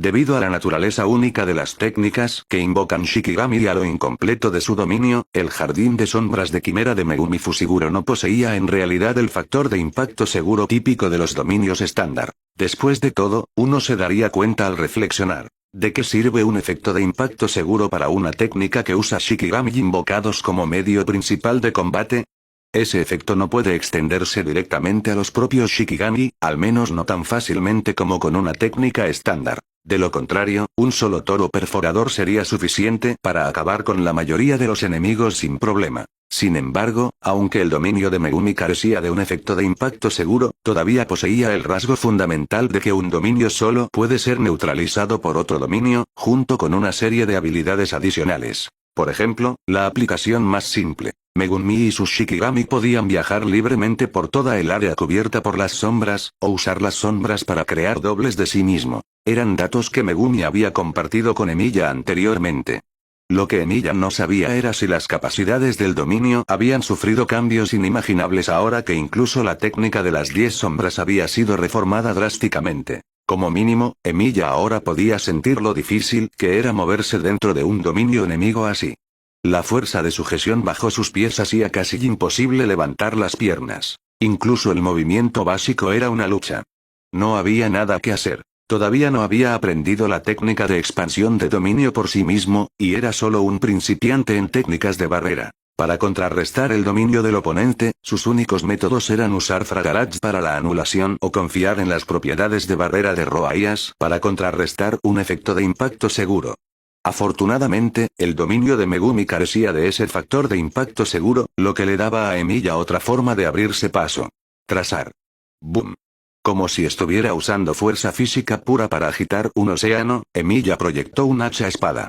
Debido a la naturaleza única de las técnicas que invocan Shikigami y a lo incompleto de su dominio, el jardín de sombras de Quimera de Megumi Fushiguro no poseía en realidad el factor de impacto seguro típico de los dominios estándar. Después de todo, uno se daría cuenta al reflexionar. ¿De qué sirve un efecto de impacto seguro para una técnica que usa Shikigami invocados como medio principal de combate? Ese efecto no puede extenderse directamente a los propios Shikigami, al menos no tan fácilmente como con una técnica estándar. De lo contrario, un solo toro perforador sería suficiente para acabar con la mayoría de los enemigos sin problema. Sin embargo, aunque el dominio de Megumi carecía de un efecto de impacto seguro, todavía poseía el rasgo fundamental de que un dominio solo puede ser neutralizado por otro dominio, junto con una serie de habilidades adicionales. Por ejemplo, la aplicación más simple. Megumi y sus Shikigami podían viajar libremente por toda el área cubierta por las sombras, o usar las sombras para crear dobles de sí mismo. Eran datos que Megumi había compartido con Emilia anteriormente. Lo que Emilia no sabía era si las capacidades del dominio habían sufrido cambios inimaginables ahora que incluso la técnica de las 10 sombras había sido reformada drásticamente. Como mínimo, Emilia ahora podía sentir lo difícil que era moverse dentro de un dominio enemigo así. La fuerza de sujeción bajo sus pies hacía casi imposible levantar las piernas. Incluso el movimiento básico era una lucha. No había nada que hacer. Todavía no había aprendido la técnica de expansión de dominio por sí mismo, y era solo un principiante en técnicas de barrera. Para contrarrestar el dominio del oponente, sus únicos métodos eran usar Fragarage para la anulación o confiar en las propiedades de barrera de Roaias para contrarrestar un efecto de impacto seguro. Afortunadamente, el dominio de Megumi carecía de ese factor de impacto seguro, lo que le daba a Emilia otra forma de abrirse paso. Trazar. Boom. Como si estuviera usando fuerza física pura para agitar un océano, Emilia proyectó un hacha espada.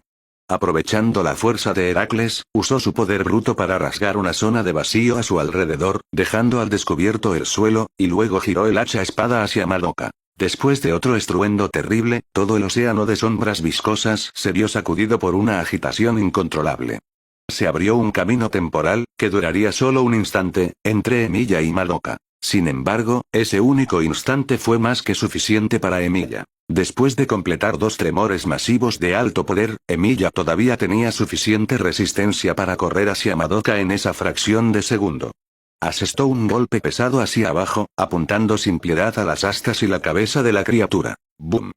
Aprovechando la fuerza de Heracles, usó su poder bruto para rasgar una zona de vacío a su alrededor, dejando al descubierto el suelo, y luego giró el hacha espada hacia Madoka. Después de otro estruendo terrible, todo el océano de sombras viscosas se vio sacudido por una agitación incontrolable. Se abrió un camino temporal, que duraría solo un instante, entre Emilia y Madoka. Sin embargo, ese único instante fue más que suficiente para Emilia. Después de completar 2 tremores masivos de alto poder, Emilia todavía tenía suficiente resistencia para correr hacia Madoka en esa fracción de segundo. Asestó un golpe pesado hacia abajo, apuntando sin piedad a las astas y la cabeza de la criatura. ¡Boom!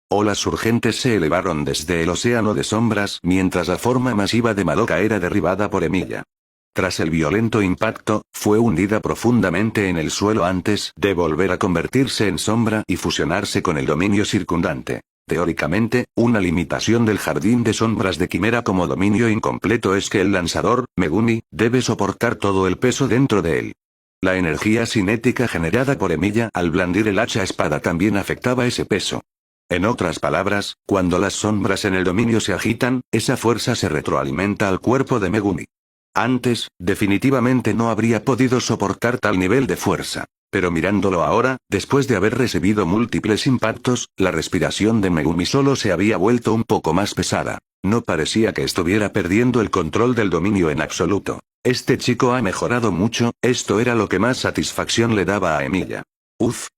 Olas urgentes se elevaron desde el océano de sombras mientras la forma masiva de Madoka era derribada por Emilia. Tras el violento impacto, fue hundida profundamente en el suelo antes de volver a convertirse en sombra y fusionarse con el dominio circundante. Teóricamente, una limitación del jardín de sombras de Quimera como dominio incompleto es que el lanzador, Megumi, debe soportar todo el peso dentro de él. La energía cinética generada por Emilia al blandir el hacha espada también afectaba ese peso. En otras palabras, cuando las sombras en el dominio se agitan, esa fuerza se retroalimenta al cuerpo de Megumi. Antes, definitivamente no habría podido soportar tal nivel de fuerza. Pero mirándolo ahora, después de haber recibido múltiples impactos, la respiración de Megumi solo se había vuelto un poco más pesada. No parecía que estuviera perdiendo el control del dominio en absoluto. Este chico ha mejorado mucho, esto era lo que más satisfacción le daba a Emilia.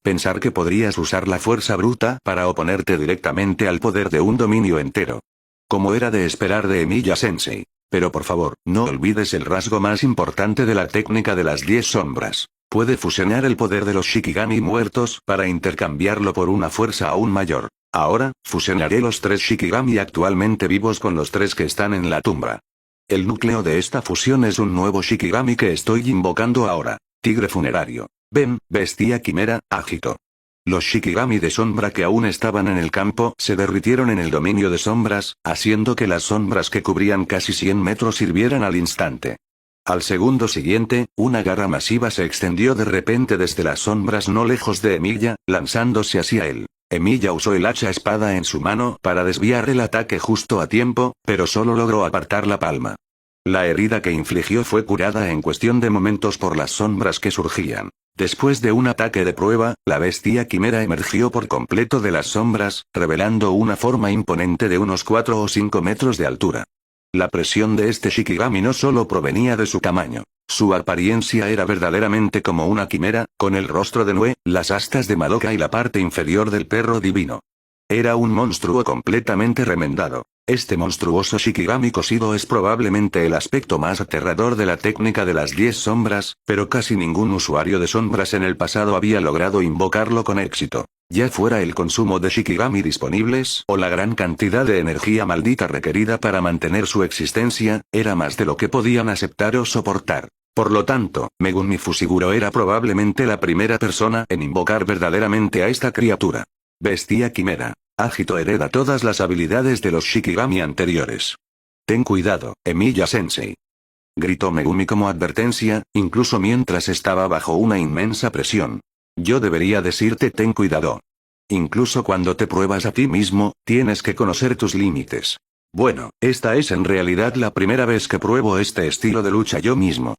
Pensar que podrías usar la fuerza bruta para oponerte directamente al poder de un dominio entero. Como era de esperar de Emilia Sensei. Pero por favor, no olvides el rasgo más importante de la técnica de las 10 sombras. Puede fusionar el poder de los Shikigami muertos para intercambiarlo por una fuerza aún mayor. Ahora, fusionaré los 3 Shikigami actualmente vivos con los 3 que están en la tumba. El núcleo de esta fusión es un nuevo Shikigami que estoy invocando ahora. Tigre funerario. Ven, bestia quimera, agito. Los Shikigami de sombra que aún estaban en el campo se derritieron en el dominio de sombras, haciendo que las sombras que cubrían casi 100 metros sirvieran al instante. Al segundo siguiente, una garra masiva se extendió de repente desde las sombras no lejos de Emilia, lanzándose hacia él. Emilia usó el hacha espada en su mano para desviar el ataque justo a tiempo, pero solo logró apartar la palma. La herida que infligió fue curada en cuestión de momentos por las sombras que surgían. Después de un ataque de prueba, la bestia quimera emergió por completo de las sombras, revelando una forma imponente de unos 4 o 5 metros de altura. La presión de este Shikigami no solo provenía de su tamaño. Su apariencia era verdaderamente como una quimera, con el rostro de Nue, las astas de Madoka y la parte inferior del perro divino. Era un monstruo completamente remendado. Este monstruoso Shikigami cosido es probablemente el aspecto más aterrador de la técnica de las 10 sombras, pero casi ningún usuario de sombras en el pasado había logrado invocarlo con éxito. Ya fuera el consumo de Shikigami disponibles o la gran cantidad de energía maldita requerida para mantener su existencia, era más de lo que podían aceptar o soportar. Por lo tanto, Megumi Fushiguro era probablemente la primera persona en invocar verdaderamente a esta criatura. Bestia quimera. Agito hereda todas las habilidades de los Shikigami anteriores. Ten cuidado, Emiya-sensei. Gritó Megumi como advertencia, incluso mientras estaba bajo una inmensa presión. Yo debería decirte ten cuidado. Incluso cuando te pruebas a ti mismo, tienes que conocer tus límites. Bueno, esta es en realidad la primera vez que pruebo este estilo de lucha yo mismo.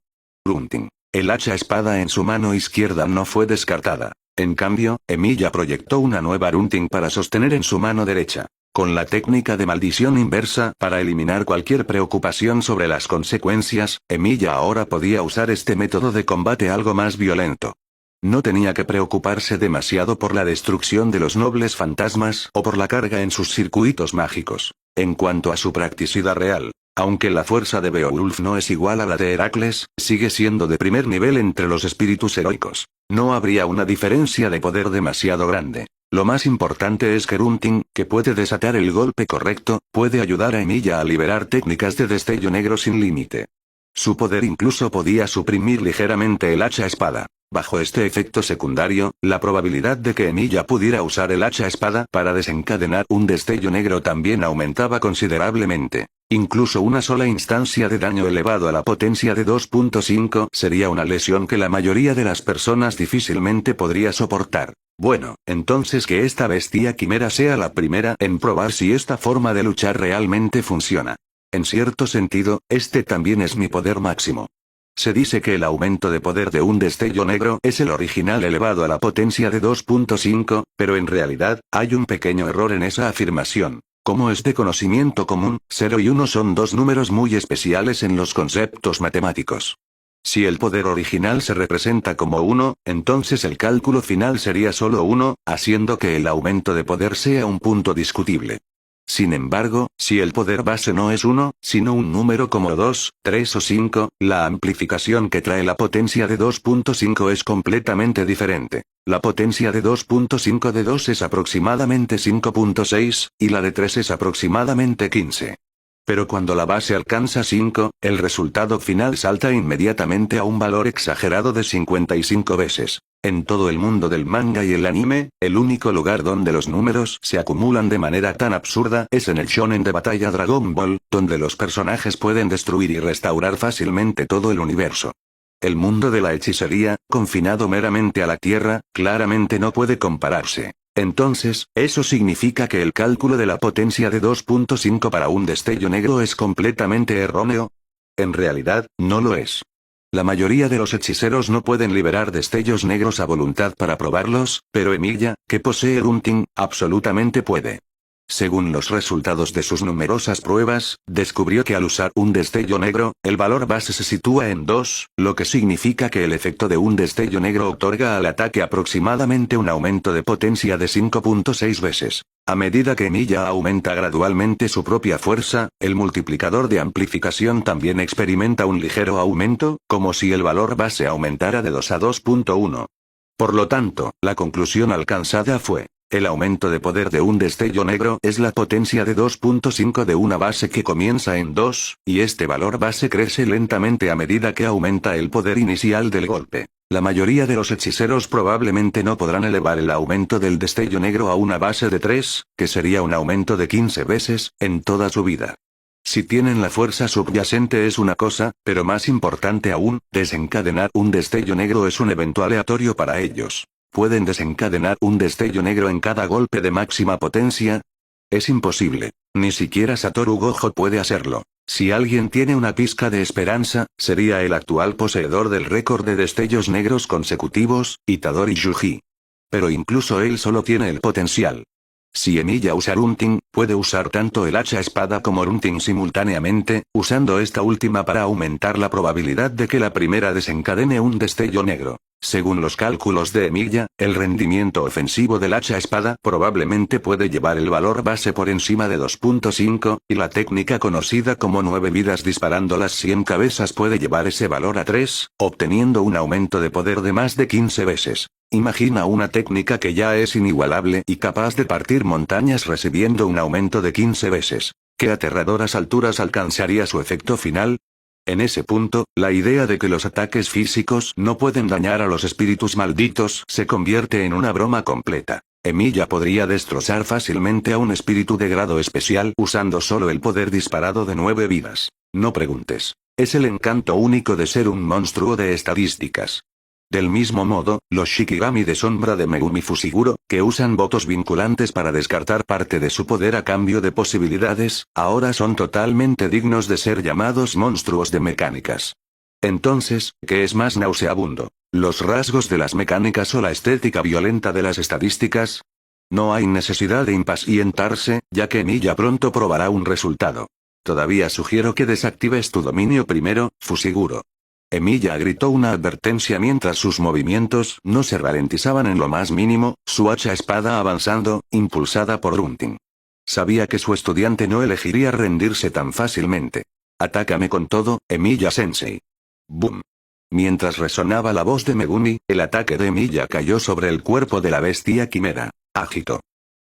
Grunting. El hacha espada en su mano izquierda no fue descartada. En cambio, Emiya proyectó una nueva Runting para sostener en su mano derecha. Con la técnica de maldición inversa para eliminar cualquier preocupación sobre las consecuencias, Emiya ahora podía usar este método de combate algo más violento. No tenía que preocuparse demasiado por la destrucción de los nobles fantasmas o por la carga en sus circuitos mágicos. En cuanto a su practicidad real, aunque la fuerza de Beowulf no es igual a la de Heracles, sigue siendo de primer nivel entre los espíritus heroicos. No habría una diferencia de poder demasiado grande. Lo más importante es que Runting, que puede desatar el golpe correcto, puede ayudar a Emiya a liberar técnicas de destello negro sin límite. Su poder incluso podía suprimir ligeramente el hacha espada. Bajo este efecto secundario, la probabilidad de que Emiya pudiera usar el hacha espada para desencadenar un destello negro también aumentaba considerablemente. Incluso una sola instancia de daño elevado a la potencia de 2.5 sería una lesión que la mayoría de las personas difícilmente podría soportar. Bueno, entonces que esta bestia quimera sea la primera en probar si esta forma de luchar realmente funciona. En cierto sentido, este también es mi poder máximo. Se dice que el aumento de poder de un destello negro es el original elevado a la potencia de 2.5, pero en realidad, hay un pequeño error en esa afirmación. Como es de conocimiento común, 0 y 1 son dos números muy especiales en los conceptos matemáticos. Si el poder original se representa como 1, entonces el cálculo final sería solo 1, haciendo que el aumento de poder sea un punto discutible. Sin embargo, si el poder base no es 1, sino un número como 2, 3 o 5, la amplificación que trae la potencia de 2.5 es completamente diferente. La potencia de 2.5 de 2 es aproximadamente 5.6, y la de 3 es aproximadamente 15. Pero cuando la base alcanza 5, el resultado final salta inmediatamente a un valor exagerado de 55 veces. En todo el mundo del manga y el anime, el único lugar donde los números se acumulan de manera tan absurda es en el shonen de batalla Dragon Ball, donde los personajes pueden destruir y restaurar fácilmente todo el universo. El mundo de la hechicería, confinado meramente a la Tierra, claramente no puede compararse. Entonces, ¿eso significa que el cálculo de la potencia de 2.5 para un destello negro es completamente erróneo? En realidad, no lo es. La mayoría de los hechiceros no pueden liberar destellos negros a voluntad para probarlos, pero Emiya, que posee Runting, absolutamente puede. Según los resultados de sus numerosas pruebas, descubrió que al usar un destello negro, el valor base se sitúa en 2, lo que significa que el efecto de un destello negro otorga al ataque aproximadamente un aumento de potencia de 5.6 veces. A medida que Emiya aumenta gradualmente su propia fuerza, el multiplicador de amplificación también experimenta un ligero aumento, como si el valor base aumentara de 2 a 2.1. Por lo tanto, la conclusión alcanzada fue: el aumento de poder de un destello negro es la potencia de 2.5 de una base que comienza en 2, y este valor base crece lentamente a medida que aumenta el poder inicial del golpe. La mayoría de los hechiceros probablemente no podrán elevar el aumento del destello negro a una base de 3, que sería un aumento de 15 veces, en toda su vida. Si tienen la fuerza subyacente es una cosa, pero más importante aún, desencadenar un destello negro es un evento aleatorio para ellos. ¿Pueden desencadenar un destello negro en cada golpe de máxima potencia? Es imposible. Ni siquiera Satoru Gojo puede hacerlo. Si alguien tiene una pizca de esperanza, sería el actual poseedor del récord de destellos negros consecutivos, Itadori Yuji. Pero incluso él solo tiene el potencial. Si Emiya usa Runting, puede usar tanto el hacha espada como Runting simultáneamente, usando esta última para aumentar la probabilidad de que la primera desencadene un destello negro. Según los cálculos de Emilia, el rendimiento ofensivo del hacha espada probablemente puede llevar el valor base por encima de 2.5, y la técnica conocida como 9 vidas disparando las 100 cabezas puede llevar ese valor a 3, obteniendo un aumento de poder de más de 15 veces. Imagina una técnica que ya es inigualable y capaz de partir montañas recibiendo un aumento de 15 veces. ¿Qué aterradoras alturas alcanzaría su efecto final? En ese punto, la idea de que los ataques físicos no pueden dañar a los espíritus malditos se convierte en una broma completa. Emilia podría destrozar fácilmente a un espíritu de grado especial usando solo el poder disparado de 9 vidas. No preguntes. Es el encanto único de ser un monstruo de estadísticas. Del mismo modo, los Shikigami de sombra de Megumi Fushiguro, que usan votos vinculantes para descartar parte de su poder a cambio de posibilidades, ahora son totalmente dignos de ser llamados monstruos de mecánicas. Entonces, ¿qué es más nauseabundo? ¿Los rasgos de las mecánicas o la estética violenta de las estadísticas? No hay necesidad de impacientarse, ya que Emilia pronto probará un resultado. Todavía sugiero que desactives tu dominio primero, Fushiguro. Emilia gritó una advertencia mientras sus movimientos no se ralentizaban en lo más mínimo, su hacha espada avanzando, impulsada por Grunting. Sabía que su estudiante no elegiría rendirse tan fácilmente. Atácame con todo, Emilia-sensei. Boom. Mientras resonaba la voz de Megumi, el ataque de Emilia cayó sobre el cuerpo de la bestia quimera. Agito.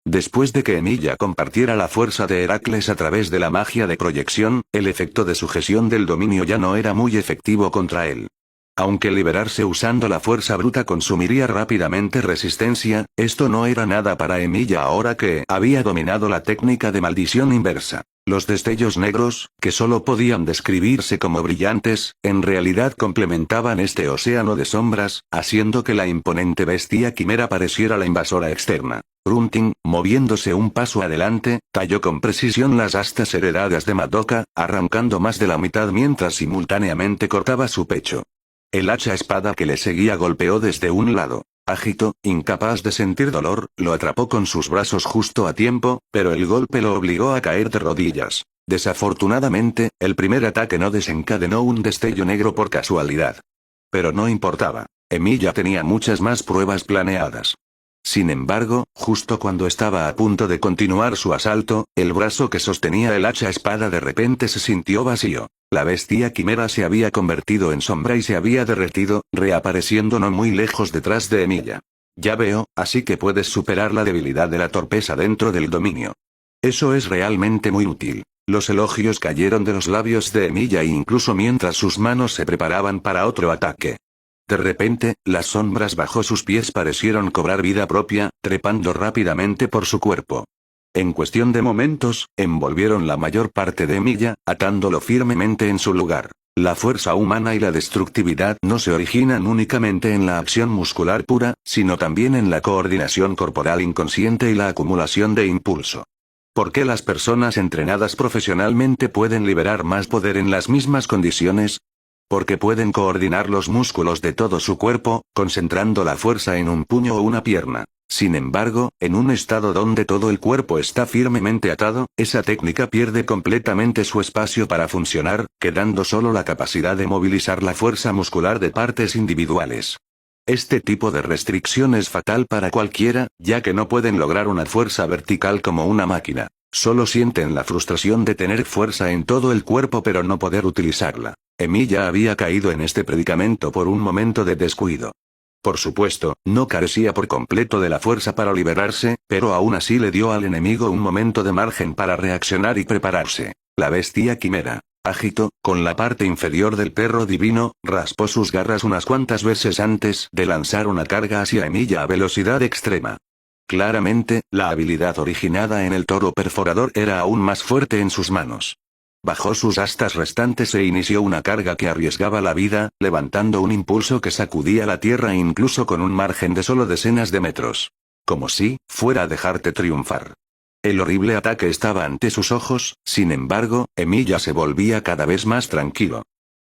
Después de que Emilia compartiera la fuerza de Heracles a través de la magia de proyección, el efecto de sujeción del dominio ya no era muy efectivo contra él. Aunque liberarse usando la fuerza bruta consumiría rápidamente resistencia, esto no era nada para Emilia ahora que había dominado la técnica de maldición inversa. Los destellos negros, que solo podían describirse como brillantes, en realidad complementaban este océano de sombras, haciendo que la imponente bestia quimera pareciera la invasora externa. Grunting, moviéndose un paso adelante, talló con precisión las astas heredadas de Madoka, arrancando más de la mitad mientras simultáneamente cortaba su pecho. El hacha espada que le seguía golpeó desde un lado. Agito, incapaz de sentir dolor, lo atrapó con sus brazos justo a tiempo, pero el golpe lo obligó a caer de rodillas. Desafortunadamente, el primer ataque no desencadenó un destello negro por casualidad. Pero no importaba. Emilia tenía muchas más pruebas planeadas. Sin embargo, justo cuando estaba a punto de continuar su asalto, el brazo que sostenía el hacha espada de repente se sintió vacío. La bestia quimera se había convertido en sombra y se había derretido, reapareciendo no muy lejos detrás de Emilia. Ya veo, así que puedes superar la debilidad de la torpeza dentro del dominio. Eso es realmente muy útil. Los elogios cayeron de los labios de Emilia incluso mientras sus manos se preparaban para otro ataque. De repente, las sombras bajo sus pies parecieron cobrar vida propia, trepando rápidamente por su cuerpo. En cuestión de momentos, envolvieron la mayor parte de Emilia, atándolo firmemente en su lugar. La fuerza humana y la destructividad no se originan únicamente en la acción muscular pura, sino también en la coordinación corporal inconsciente y la acumulación de impulso. ¿Por qué las personas entrenadas profesionalmente pueden liberar más poder en las mismas condiciones? Porque pueden coordinar los músculos de todo su cuerpo, concentrando la fuerza en un puño o una pierna. Sin embargo, en un estado donde todo el cuerpo está firmemente atado, esa técnica pierde completamente su espacio para funcionar, quedando solo la capacidad de movilizar la fuerza muscular de partes individuales. Este tipo de restricción es fatal para cualquiera, ya que no pueden lograr una fuerza vertical como una máquina. Solo sienten la frustración de tener fuerza en todo el cuerpo pero no poder utilizarla. Emilia había caído en este predicamento por un momento de descuido. Por supuesto, no carecía por completo de la fuerza para liberarse, pero aún así le dio al enemigo un momento de margen para reaccionar y prepararse. La bestia quimera, Agito, con la parte inferior del perro divino, raspó sus garras unas cuantas veces antes de lanzar una carga hacia Emilia a velocidad extrema. Claramente, la habilidad originada en el toro perforador era aún más fuerte en sus manos. Bajó sus astas restantes e inició una carga que arriesgaba la vida, levantando un impulso que sacudía la tierra incluso con un margen de solo decenas de metros. Como si fuera a dejarte triunfar. El horrible ataque estaba ante sus ojos, sin embargo, Emilia se volvía cada vez más tranquilo.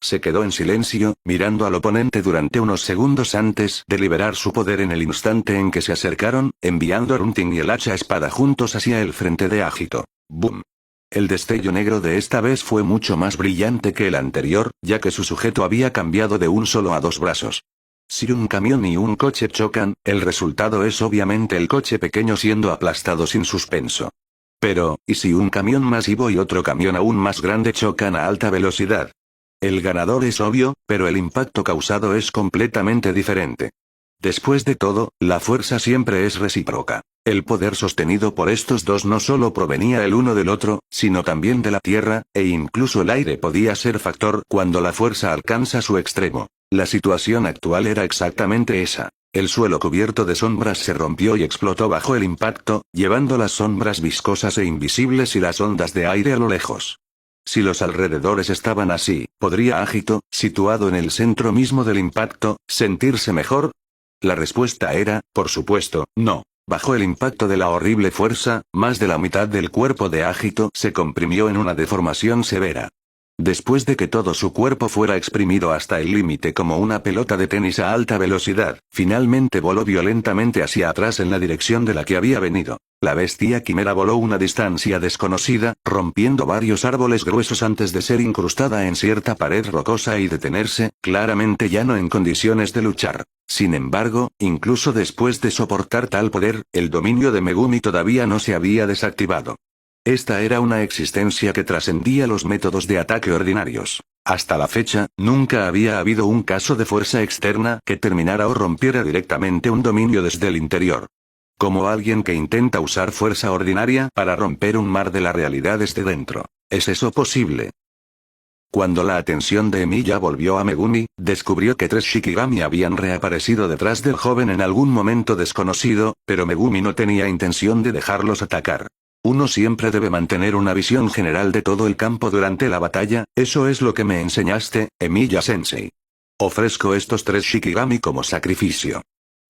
Se quedó en silencio, mirando al oponente durante unos segundos antes de liberar su poder en el instante en que se acercaron, enviando a Grunting y el hacha espada juntos hacia el frente de Agito. ¡Boom! El destello negro de esta vez fue mucho más brillante que el anterior, ya que su sujeto había cambiado de un solo a dos brazos. Si un camión y un coche chocan, el resultado es obviamente el coche pequeño siendo aplastado sin suspenso. Pero, ¿y si un camión masivo y otro camión aún más grande chocan a alta velocidad? El ganador es obvio, pero el impacto causado es completamente diferente. Después de todo, la fuerza siempre es recíproca. El poder sostenido por estos dos no solo provenía el uno del otro, sino también de la tierra, e incluso el aire podía ser factor cuando la fuerza alcanza su extremo. La situación actual era exactamente esa. El suelo cubierto de sombras se rompió y explotó bajo el impacto, llevando las sombras viscosas e invisibles y las ondas de aire a lo lejos. Si los alrededores estaban así, ¿podría Agito, situado en el centro mismo del impacto, sentirse mejor? La respuesta era, por supuesto, no. Bajo el impacto de la horrible fuerza, más de la mitad del cuerpo de Agito se comprimió en una deformación severa. Después de que todo su cuerpo fuera exprimido hasta el límite como una pelota de tenis a alta velocidad, finalmente voló violentamente hacia atrás en la dirección de la que había venido. La bestia quimera voló una distancia desconocida, rompiendo varios árboles gruesos antes de ser incrustada en cierta pared rocosa y detenerse, claramente ya no en condiciones de luchar. Sin embargo, incluso después de soportar tal poder, el dominio de Megumi todavía no se había desactivado. Esta era una existencia que trascendía los métodos de ataque ordinarios. Hasta la fecha, nunca había habido un caso de fuerza externa que terminara o rompiera directamente un dominio desde el interior. Como alguien que intenta usar fuerza ordinaria para romper un mar de la realidad desde dentro. ¿Es eso posible? Cuando la atención de Emilia volvió a Megumi, descubrió que 3 Shikigami habían reaparecido detrás del joven en algún momento desconocido, pero Megumi no tenía intención de dejarlos atacar. Uno siempre debe mantener una visión general de todo el campo durante la batalla, eso es lo que me enseñaste, Emiya-sensei. Ofrezco estos 3 Shikigami como sacrificio.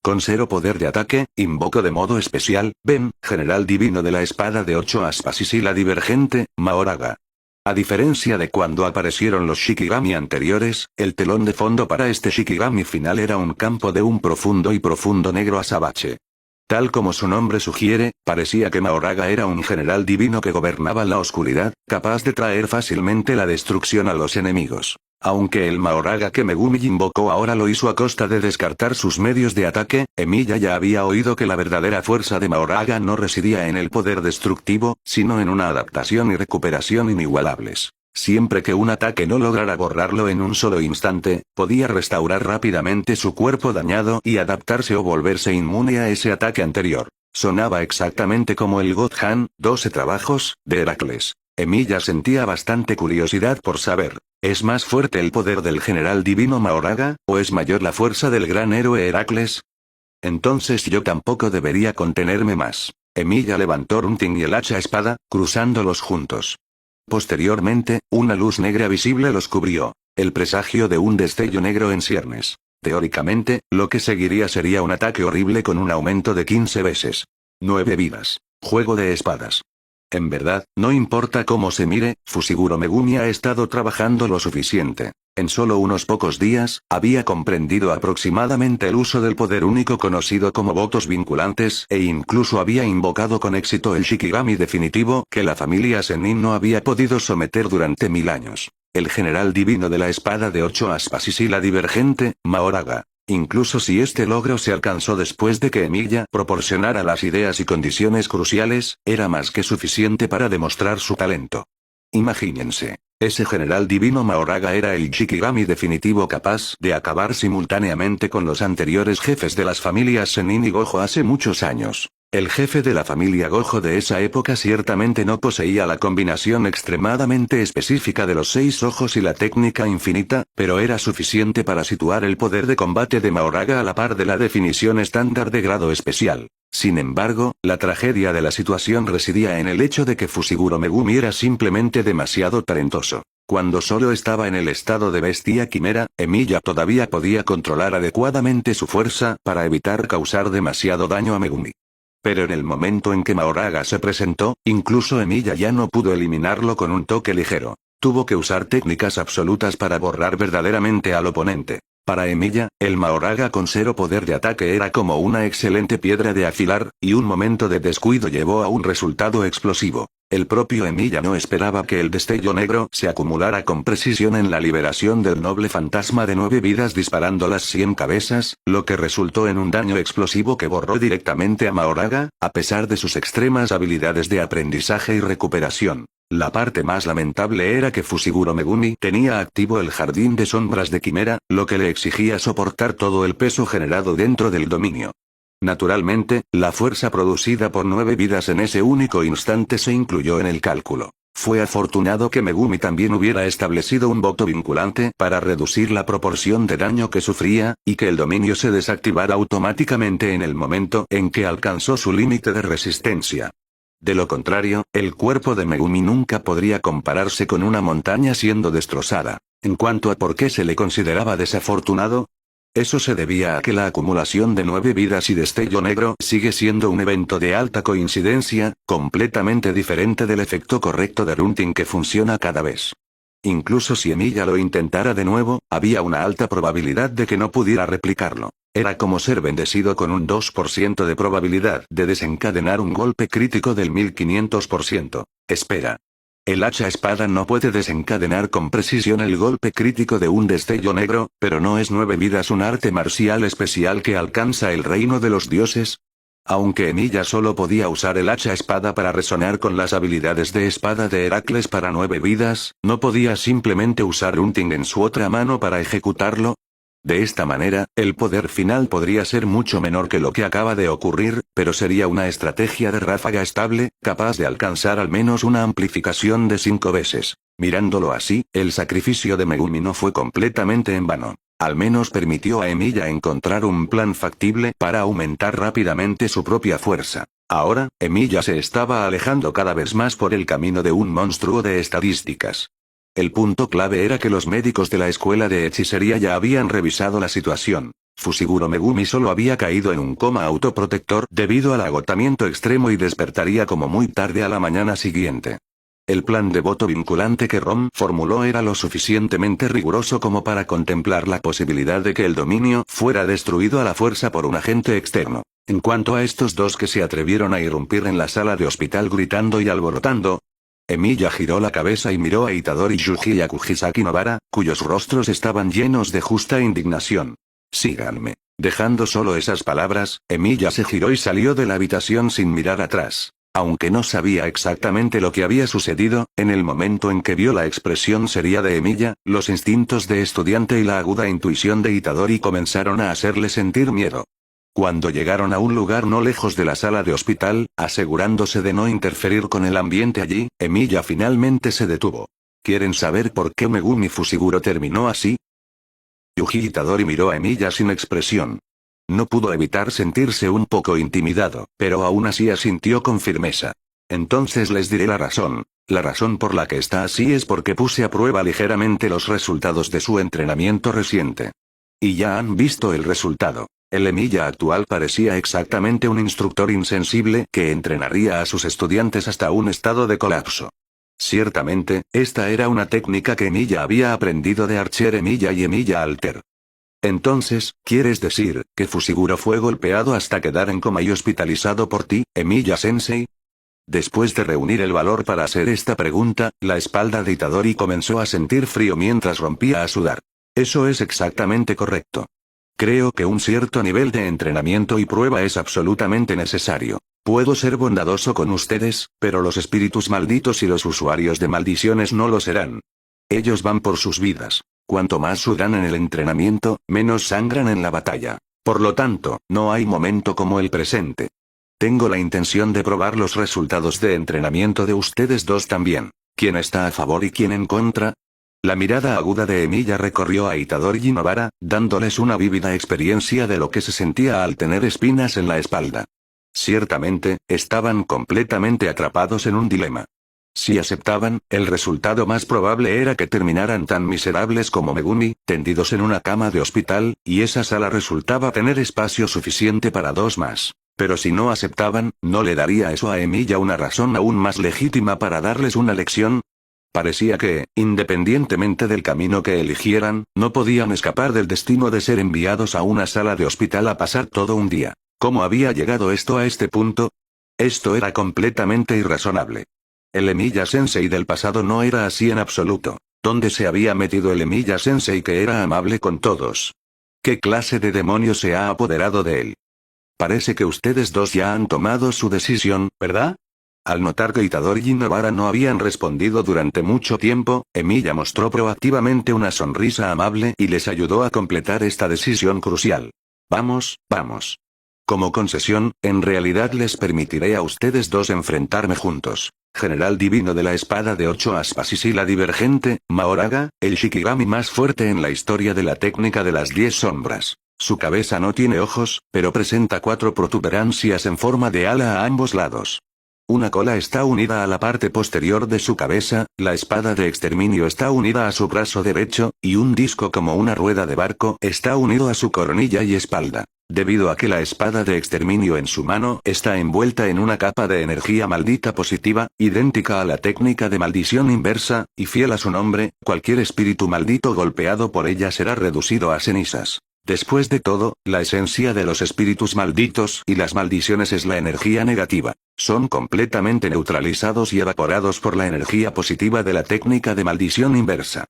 Con 0 poder de ataque, invoco de modo especial, Ben, general divino de la espada de 8 aspas y sila divergente, Mahoraga. A diferencia de cuando aparecieron los Shikigami anteriores, el telón de fondo para este Shikigami final era un campo de un profundo y profundo negro azabache. Tal como su nombre sugiere, parecía que Mahoraga era un general divino que gobernaba la oscuridad, capaz de traer fácilmente la destrucción a los enemigos. Aunque el Mahoraga que Megumi invocó ahora lo hizo a costa de descartar sus medios de ataque, Emilia ya había oído que la verdadera fuerza de Mahoraga no residía en el poder destructivo, sino en una adaptación y recuperación inigualables. Siempre que un ataque no lograra borrarlo en un solo instante, podía restaurar rápidamente su cuerpo dañado y adaptarse o volverse inmune a ese ataque anterior. Sonaba exactamente como el Godhan, 12 trabajos, de Heracles. Emilia sentía bastante curiosidad por saber, ¿es más fuerte el poder del general divino Mahoraga, o es mayor la fuerza del gran héroe Heracles? Entonces yo tampoco debería contenerme más. Emilia levantó Runting y el hacha espada, cruzándolos juntos. Posteriormente, una luz negra visible los cubrió. El presagio de un destello negro en ciernes. Teóricamente, lo que seguiría sería un ataque horrible con un aumento de 15 veces. 9 vidas. Juego de espadas. En verdad, no importa cómo se mire, Fushiguro Megumi ha estado trabajando lo suficiente. En solo unos pocos días, había comprendido aproximadamente el uso del poder único conocido como votos vinculantes, e incluso había invocado con éxito el Shikigami definitivo que la familia Zenin no había podido someter durante 1000 años. El general divino de la espada de 8 aspas y sila divergente, Mahoraga. Incluso si este logro se alcanzó después de que Emilia proporcionara las ideas y condiciones cruciales, era más que suficiente para demostrar su talento. Imagínense, ese general divino Mahoraga era el Shikigami definitivo capaz de acabar simultáneamente con los anteriores jefes de las familias Zenin y Gojo hace muchos años. El jefe de la familia Gojo de esa época ciertamente no poseía la combinación extremadamente específica de los 6 ojos y la técnica infinita, pero era suficiente para situar el poder de combate de Mahoraga a la par de la definición estándar de grado especial. Sin embargo, la tragedia de la situación residía en el hecho de que Fushiguro Megumi era simplemente demasiado talentoso. Cuando solo estaba en el estado de bestia quimera, Emilia todavía podía controlar adecuadamente su fuerza para evitar causar demasiado daño a Megumi. Pero en el momento en que Mahoraga se presentó, incluso Emilia ya no pudo eliminarlo con un toque ligero. Tuvo que usar técnicas absolutas para borrar verdaderamente al oponente. Para Emilia, el Mahoraga con 0 poder de ataque era como una excelente piedra de afilar, y un momento de descuido llevó a un resultado explosivo. El propio Emilia no esperaba que el destello negro se acumulara con precisión en la liberación del noble fantasma de 9 vidas disparando las 100 cabezas, lo que resultó en un daño explosivo que borró directamente a Mahoraga, a pesar de sus extremas habilidades de aprendizaje y recuperación. La parte más lamentable era que Fushiguro Megumi tenía activo el jardín de sombras de Quimera, lo que le exigía soportar todo el peso generado dentro del dominio. Naturalmente, la fuerza producida por 9 vidas en ese único instante se incluyó en el cálculo. Fue afortunado que Megumi también hubiera establecido un voto vinculante para reducir la proporción de daño que sufría, y que el dominio se desactivara automáticamente en el momento en que alcanzó su límite de resistencia. De lo contrario, el cuerpo de Megumi nunca podría compararse con una montaña siendo destrozada. En cuanto a por qué se le consideraba desafortunado, eso se debía a que la acumulación de 9 vidas y destello negro sigue siendo un evento de alta coincidencia, completamente diferente del efecto correcto de Runting que funciona cada vez. Incluso si Emilia lo intentara de nuevo, había una alta probabilidad de que no pudiera replicarlo. Era como ser bendecido con un 2% de probabilidad de desencadenar un golpe crítico del 1500%. Espera. El hacha espada no puede desencadenar con precisión el golpe crítico de un destello negro, pero ¿no es 9 vidas un arte marcial especial que alcanza el reino de los dioses? Aunque Emilia solo podía usar el hacha espada para resonar con las habilidades de espada de Heracles para 9 vidas, ¿no podía simplemente usar Unting en su otra mano para ejecutarlo? De esta manera, el poder final podría ser mucho menor que lo que acaba de ocurrir, pero sería una estrategia de ráfaga estable, capaz de alcanzar al menos una amplificación de 5 veces. Mirándolo así, el sacrificio de Megumi no fue completamente en vano. Al menos permitió a Emilia encontrar un plan factible para aumentar rápidamente su propia fuerza. Ahora, Emilia se estaba alejando cada vez más por el camino de un monstruo de estadísticas. El punto clave era que los médicos de la escuela de hechicería ya habían revisado la situación. Fushiguro Megumi solo había caído en un coma autoprotector debido al agotamiento extremo y despertaría como muy tarde a la mañana siguiente. El plan de voto vinculante que Rom formuló era lo suficientemente riguroso como para contemplar la posibilidad de que el dominio fuera destruido a la fuerza por un agente externo. En cuanto a estos dos que se atrevieron a irrumpir en la sala de hospital gritando y alborotando, Emilia giró la cabeza y miró a Itadori Yuji y a Kujisaki Nobara, cuyos rostros estaban llenos de justa indignación. Síganme. Dejando solo esas palabras, Emilia se giró y salió de la habitación sin mirar atrás. Aunque no sabía exactamente lo que había sucedido, en el momento en que vio la expresión seria de Emilia, los instintos de estudiante y la aguda intuición de Itadori comenzaron a hacerle sentir miedo. Cuando llegaron a un lugar no lejos de la sala de hospital, asegurándose de no interferir con el ambiente allí, Emilia finalmente se detuvo. ¿Quieren saber por qué Megumi Fushiguro terminó así? Yuji Itadori miró a Emilia sin expresión. No pudo evitar sentirse un poco intimidado, pero aún así asintió con firmeza. Entonces les diré la razón. La razón por la que está así es porque puse a prueba ligeramente los resultados de su entrenamiento reciente. Y ya han visto el resultado. El Emilia actual parecía exactamente un instructor insensible que entrenaría a sus estudiantes hasta un estado de colapso. Ciertamente, esta era una técnica que Emilia había aprendido de Archer Emilia y Emilia Alter. Entonces, ¿quieres decir que Fushiguro fue golpeado hasta quedar en coma y hospitalizado por ti, Emilia Sensei? Después de reunir el valor para hacer esta pregunta, la espalda de Itadori comenzó a sentir frío mientras rompía a sudar. Eso es exactamente correcto. Creo que un cierto nivel de entrenamiento y prueba es absolutamente necesario. Puedo ser bondadoso con ustedes, pero los espíritus malditos y los usuarios de maldiciones no lo serán. Ellos van por sus vidas. Cuanto más sudan en el entrenamiento, menos sangran en la batalla. Por lo tanto, no hay momento como el presente. Tengo la intención de probar los resultados de entrenamiento de ustedes dos también. ¿Quién está a favor y quién en contra? La mirada aguda de Emilia recorrió a Itadori y Nobara, dándoles una vívida experiencia de lo que se sentía al tener espinas en la espalda. Ciertamente, estaban completamente atrapados en un dilema. Si aceptaban, el resultado más probable era que terminaran tan miserables como Megumi, tendidos en una cama de hospital, y esa sala resultaba tener espacio suficiente para dos más. Pero si no aceptaban, ¿no le daría eso a Emilia una razón aún más legítima para darles una lección? Parecía que, independientemente del camino que eligieran, no podían escapar del destino de ser enviados a una sala de hospital a pasar todo un día. ¿Cómo había llegado esto a este punto? Esto era completamente irrazonable. El Emiya Sensei del pasado no era así en absoluto. ¿Dónde se había metido el Emiya Sensei que era amable con todos? ¿Qué clase de demonio se ha apoderado de él? Parece que ustedes dos ya han tomado su decisión, ¿verdad? Al notar que Itadori y Nobara no habían respondido durante mucho tiempo, Emiya mostró proactivamente una sonrisa amable y les ayudó a completar esta decisión crucial. Vamos, vamos. Como concesión, en realidad les permitiré a ustedes dos enfrentarme juntos. General divino de la espada de 8 aspas y sila divergente, Mahoraga, el Shikigami más fuerte en la historia de la técnica de las 10 sombras. Su cabeza no tiene ojos, pero presenta 4 protuberancias en forma de ala a ambos lados. Una cola está unida a la parte posterior de su cabeza, la espada de exterminio está unida a su brazo derecho, y un disco como una rueda de barco está unido a su coronilla y espalda. Debido a que la espada de exterminio en su mano está envuelta en una capa de energía maldita positiva, idéntica a la técnica de maldición inversa, y fiel a su nombre, cualquier espíritu maldito golpeado por ella será reducido a cenizas. Después de todo, la esencia de los espíritus malditos y las maldiciones es la energía negativa. Son completamente neutralizados y evaporados por la energía positiva de la técnica de maldición inversa.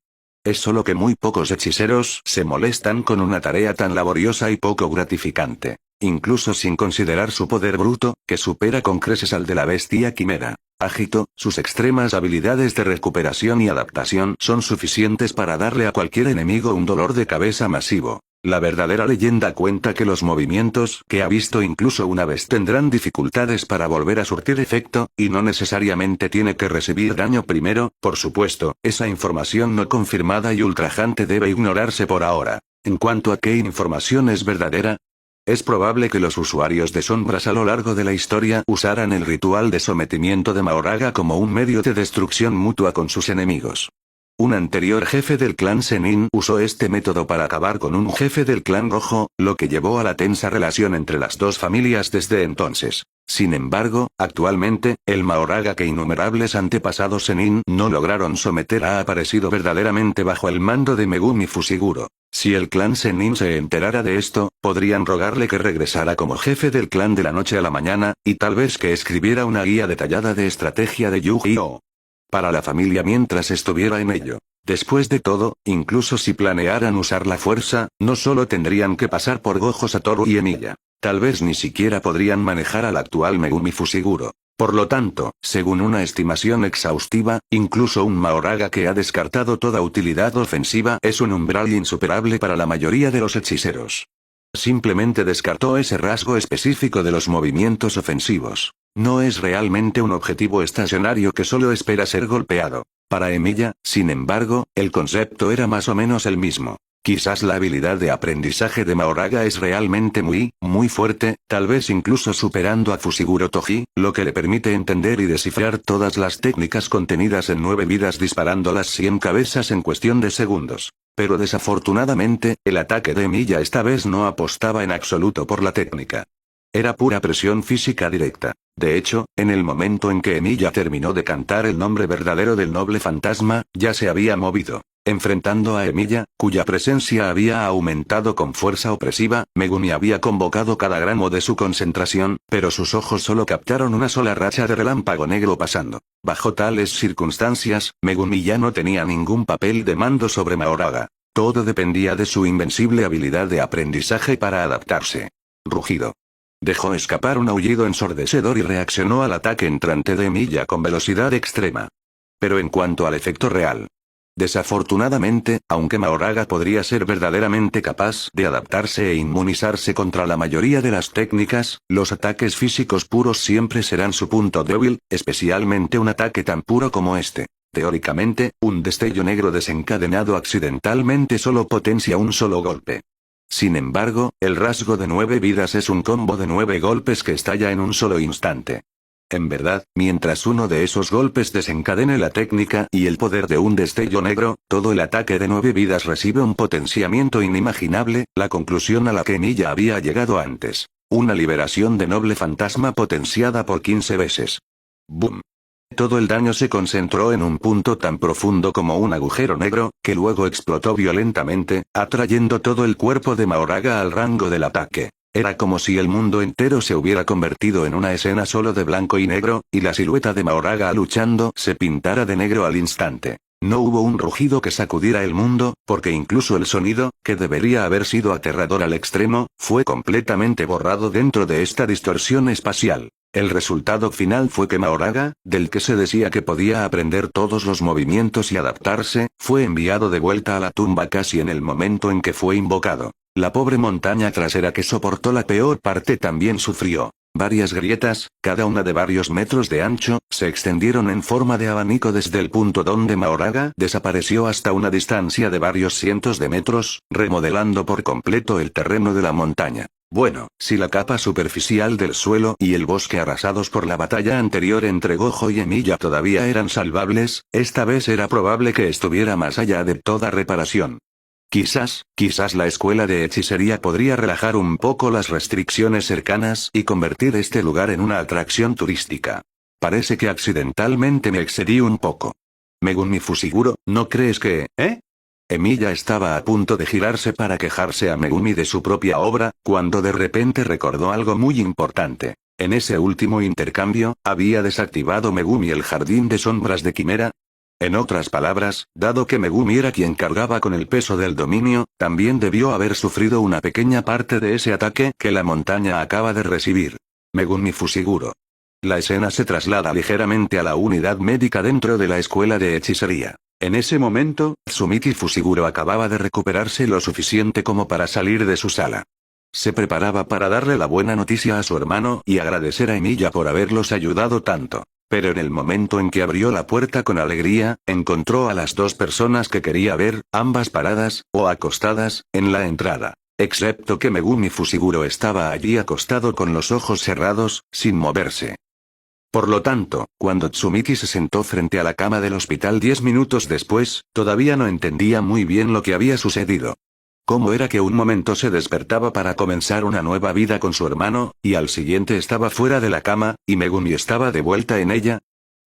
Es solo que muy pocos hechiceros se molestan con una tarea tan laboriosa y poco gratificante, incluso sin considerar su poder bruto, que supera con creces al de la bestia quimera. Agito, sus extremas habilidades de recuperación y adaptación son suficientes para darle a cualquier enemigo un dolor de cabeza masivo. La verdadera leyenda cuenta que los movimientos que ha visto incluso una vez tendrán dificultades para volver a surtir efecto, y no necesariamente tiene que recibir daño primero. Por supuesto, esa información no confirmada y ultrajante debe ignorarse por ahora. En cuanto a qué información es verdadera, es probable que los usuarios de sombras a lo largo de la historia usaran el ritual de sometimiento de Mahoraga como un medio de destrucción mutua con sus enemigos. Un anterior jefe del clan Zenin usó este método para acabar con un jefe del clan rojo, lo que llevó a la tensa relación entre las dos familias desde entonces. Sin embargo, actualmente, el Mahoraga que innumerables antepasados Zenin no lograron someter ha aparecido verdaderamente bajo el mando de Megumi Fushiguro. Si el clan Zenin se enterara de esto, podrían rogarle que regresara como jefe del clan de la noche a la mañana, y tal vez que escribiera una guía detallada de estrategia de Yu-Gi-Oh! Para la familia mientras estuviera en ello. Después de todo, incluso si planearan usar la fuerza, no solo tendrían que pasar por Gojo Satoru y Emiya. Tal vez ni siquiera podrían manejar al actual Megumi Fushiguro. Por lo tanto, según una estimación exhaustiva, incluso un Mahoraga que ha descartado toda utilidad ofensiva es un umbral insuperable para la mayoría de los hechiceros. Simplemente descartó ese rasgo específico de los movimientos ofensivos. No es realmente un objetivo estacionario que solo espera ser golpeado. Para Emiya, sin embargo, el concepto era más o menos el mismo. Quizás la habilidad de aprendizaje de Mahoraga es realmente muy fuerte, tal vez incluso superando a Fushiguro Toji, lo que le permite entender y descifrar todas las técnicas contenidas en 9 vidas disparando las 100 cabezas en cuestión de segundos. Pero desafortunadamente, el ataque de Emiya esta vez no apostaba en absoluto por la técnica. Era pura presión física directa. De hecho, en el momento en que Emiya terminó de cantar el nombre verdadero del noble fantasma, ya se había movido. Enfrentando a Emiya, cuya presencia había aumentado con fuerza opresiva, Megumi había convocado cada gramo de su concentración, pero sus ojos solo captaron una sola racha de relámpago negro pasando. Bajo tales circunstancias, Megumi ya no tenía ningún papel de mando sobre Mahoraga. Todo dependía de su invencible habilidad de aprendizaje para adaptarse. Rugido. Dejó escapar un aullido ensordecedor y reaccionó al ataque entrante de Emiya con velocidad extrema. Pero en cuanto al efecto real, desafortunadamente, aunque Mahoraga podría ser verdaderamente capaz de adaptarse e inmunizarse contra la mayoría de las técnicas, los ataques físicos puros siempre serán su punto débil, especialmente un ataque tan puro como este. Teóricamente, un destello negro desencadenado accidentalmente solo potencia un solo golpe. Sin embargo, el rasgo de 9 vidas es un combo de 9 golpes que estalla en un solo instante. En verdad, mientras uno de esos golpes desencadene la técnica y el poder de un destello negro, todo el ataque de 9 vidas recibe un potenciamiento inimaginable, la conclusión a la que Emiya había llegado antes. Una liberación de noble fantasma potenciada por 15 veces. ¡Boom! Todo el daño se concentró en un punto tan profundo como un agujero negro, que luego explotó violentamente, atrayendo todo el cuerpo de Mahoraga al rango del ataque. Era como si el mundo entero se hubiera convertido en una escena solo de blanco y negro, y la silueta de Mahoraga luchando se pintara de negro al instante. No hubo un rugido que sacudiera el mundo, porque incluso el sonido, que debería haber sido aterrador al extremo, fue completamente borrado dentro de esta distorsión espacial. El resultado final fue que Mahoraga, del que se decía que podía aprender todos los movimientos y adaptarse, fue enviado de vuelta a la tumba casi en el momento en que fue invocado. La pobre montaña trasera que soportó la peor parte también sufrió. Varias grietas, cada una de varios metros de ancho, se extendieron en forma de abanico desde el punto donde Mahoraga desapareció hasta una distancia de varios cientos de metros, remodelando por completo el terreno de la montaña. Bueno, si la capa superficial del suelo y el bosque arrasados por la batalla anterior entre Gojo y Emilia todavía eran salvables, esta vez era probable que estuviera más allá de toda reparación. Quizás la escuela de hechicería podría relajar un poco las restricciones cercanas y convertir este lugar en una atracción turística. Parece que accidentalmente me excedí un poco. Megumi Fushiguro, ¿no crees que, Emilia estaba a punto de girarse para quejarse a Megumi de su propia obra, cuando de repente recordó algo muy importante. En ese último intercambio, ¿había desactivado Megumi el jardín de sombras de Quimera? En otras palabras, dado que Megumi era quien cargaba con el peso del dominio, también debió haber sufrido una pequeña parte de ese ataque que la montaña acaba de recibir. Megumi Fushiguro. La escena se traslada ligeramente a la unidad médica dentro de la escuela de hechicería. En ese momento, Tsumiki Fushiguro acababa de recuperarse lo suficiente como para salir de su sala. Se preparaba para darle la buena noticia a su hermano y agradecer a Emilia por haberlos ayudado tanto. Pero en el momento en que abrió la puerta con alegría, encontró a las dos personas que quería ver, ambas paradas, o acostadas, en la entrada. Excepto que Megumi Fushiguro estaba allí acostado con los ojos cerrados, sin moverse. Por lo tanto, cuando Tsumiki se sentó frente a la cama del hospital 10 minutos después, todavía no entendía muy bien lo que había sucedido. ¿Cómo era que un momento se despertaba para comenzar una nueva vida con su hermano, y al siguiente estaba fuera de la cama, y Megumi estaba de vuelta en ella?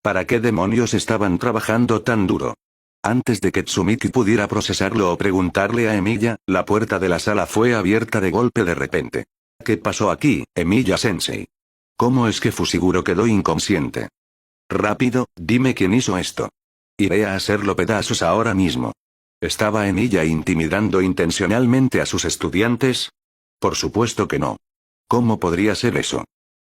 ¿Para qué demonios estaban trabajando tan duro? Antes de que Tsumiki pudiera procesarlo o preguntarle a Emilia, la puerta de la sala fue abierta de golpe de repente. ¿Qué pasó aquí, Emilia-sensei? ¿Cómo es que Fushiguro quedó inconsciente? Rápido, dime quién hizo esto. Iré a hacerlo pedazos ahora mismo. ¿Estaba Emilia intimidando intencionalmente a sus estudiantes? Por supuesto que no. ¿Cómo podría ser eso?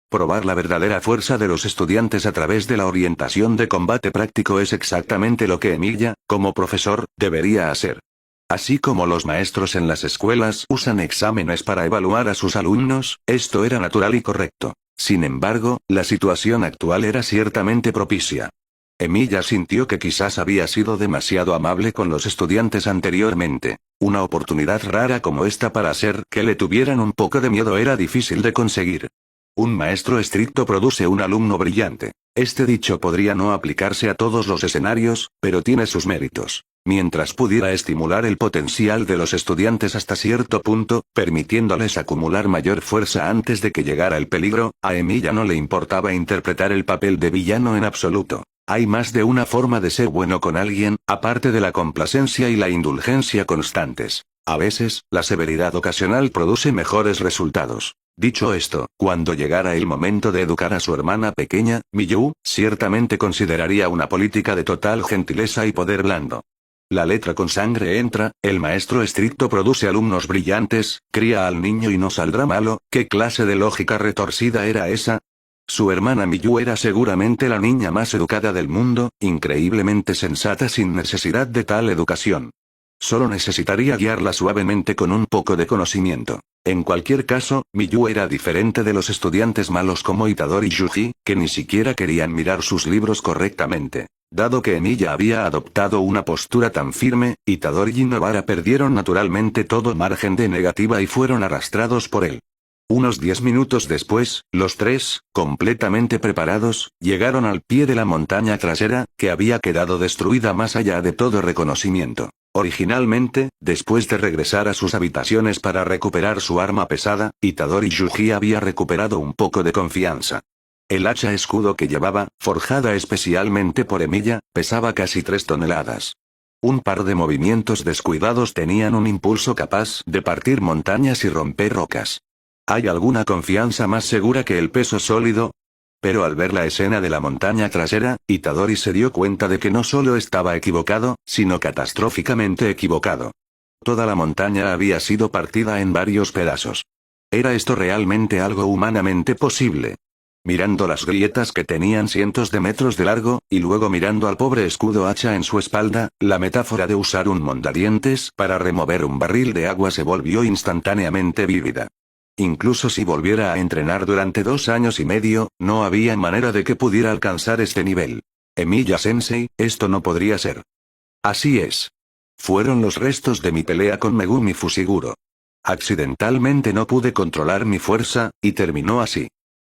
Probar la verdadera fuerza de los estudiantes a través de la orientación de combate práctico es exactamente lo que Emilia, como profesor, debería hacer. Así como los maestros en las escuelas usan exámenes para evaluar a sus alumnos, esto era natural y correcto. Sin embargo, la situación actual era ciertamente propicia. Emilia sintió que quizás había sido demasiado amable con los estudiantes anteriormente. Una oportunidad rara como esta para hacer que le tuvieran un poco de miedo era difícil de conseguir. Un maestro estricto produce un alumno brillante. Este dicho podría no aplicarse a todos los escenarios, pero tiene sus méritos. Mientras pudiera estimular el potencial de los estudiantes hasta cierto punto, permitiéndoles acumular mayor fuerza antes de que llegara el peligro, a Emilia no le importaba interpretar el papel de villano en absoluto. Hay más de una forma de ser bueno con alguien, aparte de la complacencia y la indulgencia constantes. A veces, la severidad ocasional produce mejores resultados. Dicho esto, cuando llegara el momento de educar a su hermana pequeña, Miyu, ciertamente consideraría una política de total gentileza y poder blando. La letra con sangre entra, el maestro estricto produce alumnos brillantes, cría al niño y no saldrá malo. ¿Qué clase de lógica retorcida era esa? Su hermana Miyu era seguramente la niña más educada del mundo, increíblemente sensata sin necesidad de tal educación. Solo necesitaría guiarla suavemente con un poco de conocimiento. En cualquier caso, Miyu era diferente de los estudiantes malos como Itadori y Yuji, que ni siquiera querían mirar sus libros correctamente. Dado que Emilia había adoptado una postura tan firme, Itadori y Nobara perdieron naturalmente todo margen de negativa y fueron arrastrados por él. Unos 10 minutos después, los tres, completamente preparados, llegaron al pie de la montaña trasera, que había quedado destruida más allá de todo reconocimiento. Originalmente, después de regresar a sus habitaciones para recuperar su arma pesada, Itadori Yuji había recuperado un poco de confianza. El hacha escudo que llevaba, forjada especialmente por Emilia, pesaba casi 3 toneladas. Un par de movimientos descuidados tenían un impulso capaz de partir montañas y romper rocas. ¿Hay alguna confianza más segura que el peso sólido? Pero al ver la escena de la montaña trasera, Itadori se dio cuenta de que no solo estaba equivocado, sino catastróficamente equivocado. Toda la montaña había sido partida en varios pedazos. ¿Era esto realmente algo humanamente posible? Mirando las grietas que tenían cientos de metros de largo, y luego mirando al pobre escudo hacha en su espalda, la metáfora de usar un mondadientes para remover un barril de agua se volvió instantáneamente vívida. Incluso si volviera a entrenar durante 2 años y medio, no había manera de que pudiera alcanzar este nivel. Emiya-sensei, esto no podría ser. Así es. Fueron los restos de mi pelea con Megumi Fushiguro. Accidentalmente no pude controlar mi fuerza, y terminó así.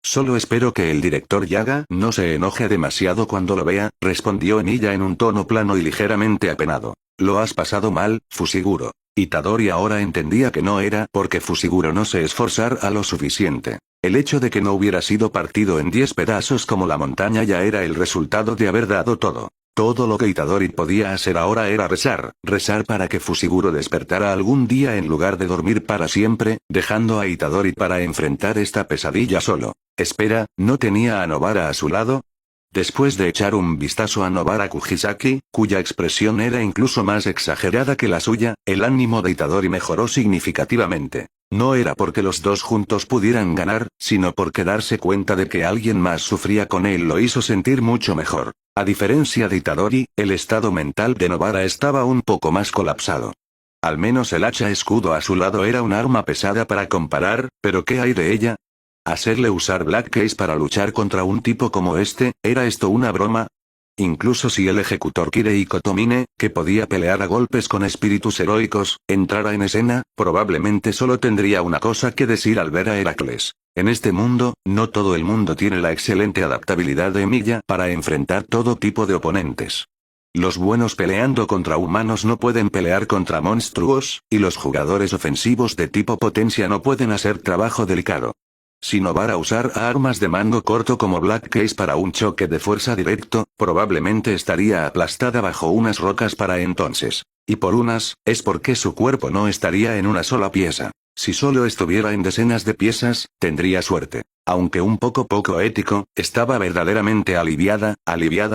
Solo espero que el director Yaga no se enoje demasiado cuando lo vea, respondió Emiya en un tono plano y ligeramente apenado. Lo has pasado mal, Fushiguro. Itadori ahora entendía que no era porque Fushiguro no se esforzara lo suficiente. El hecho de que no hubiera sido partido en 10 pedazos como la montaña ya era el resultado de haber dado todo. Todo lo que Itadori podía hacer ahora era rezar para que Fushiguro despertara algún día en lugar de dormir para siempre, dejando a Itadori para enfrentar esta pesadilla solo. Espera, ¿no tenía a Nobara a su lado? Después de echar un vistazo a Nobara Kujisaki, cuya expresión era incluso más exagerada que la suya, el ánimo de Itadori mejoró significativamente. No era porque los dos juntos pudieran ganar, sino porque darse cuenta de que alguien más sufría con él lo hizo sentir mucho mejor. A diferencia de Itadori, el estado mental de Nobara estaba un poco más colapsado. Al menos el hacha escudo a su lado era un arma pesada para comparar, pero ¿qué hay de ella? ¿Hacerle usar Black Case para luchar contra un tipo como este, era esto una broma? Incluso si el ejecutor Kirei Kotomine, que podía pelear a golpes con espíritus heroicos, entrara en escena, probablemente solo tendría una cosa que decir al ver a Heracles. En este mundo, no todo el mundo tiene la excelente adaptabilidad de Emiya para enfrentar todo tipo de oponentes. Los buenos peleando contra humanos no pueden pelear contra monstruos, y los jugadores ofensivos de tipo potencia no pueden hacer trabajo delicado. Si Nobara usara armas de mando corto como Black Case para un choque de fuerza directo, probablemente estaría aplastada bajo unas rocas para entonces. Y por unas, es porque su cuerpo no estaría en una sola pieza. Si solo estuviera en decenas de piezas, tendría suerte. Aunque un poco ético, estaba verdaderamente aliviada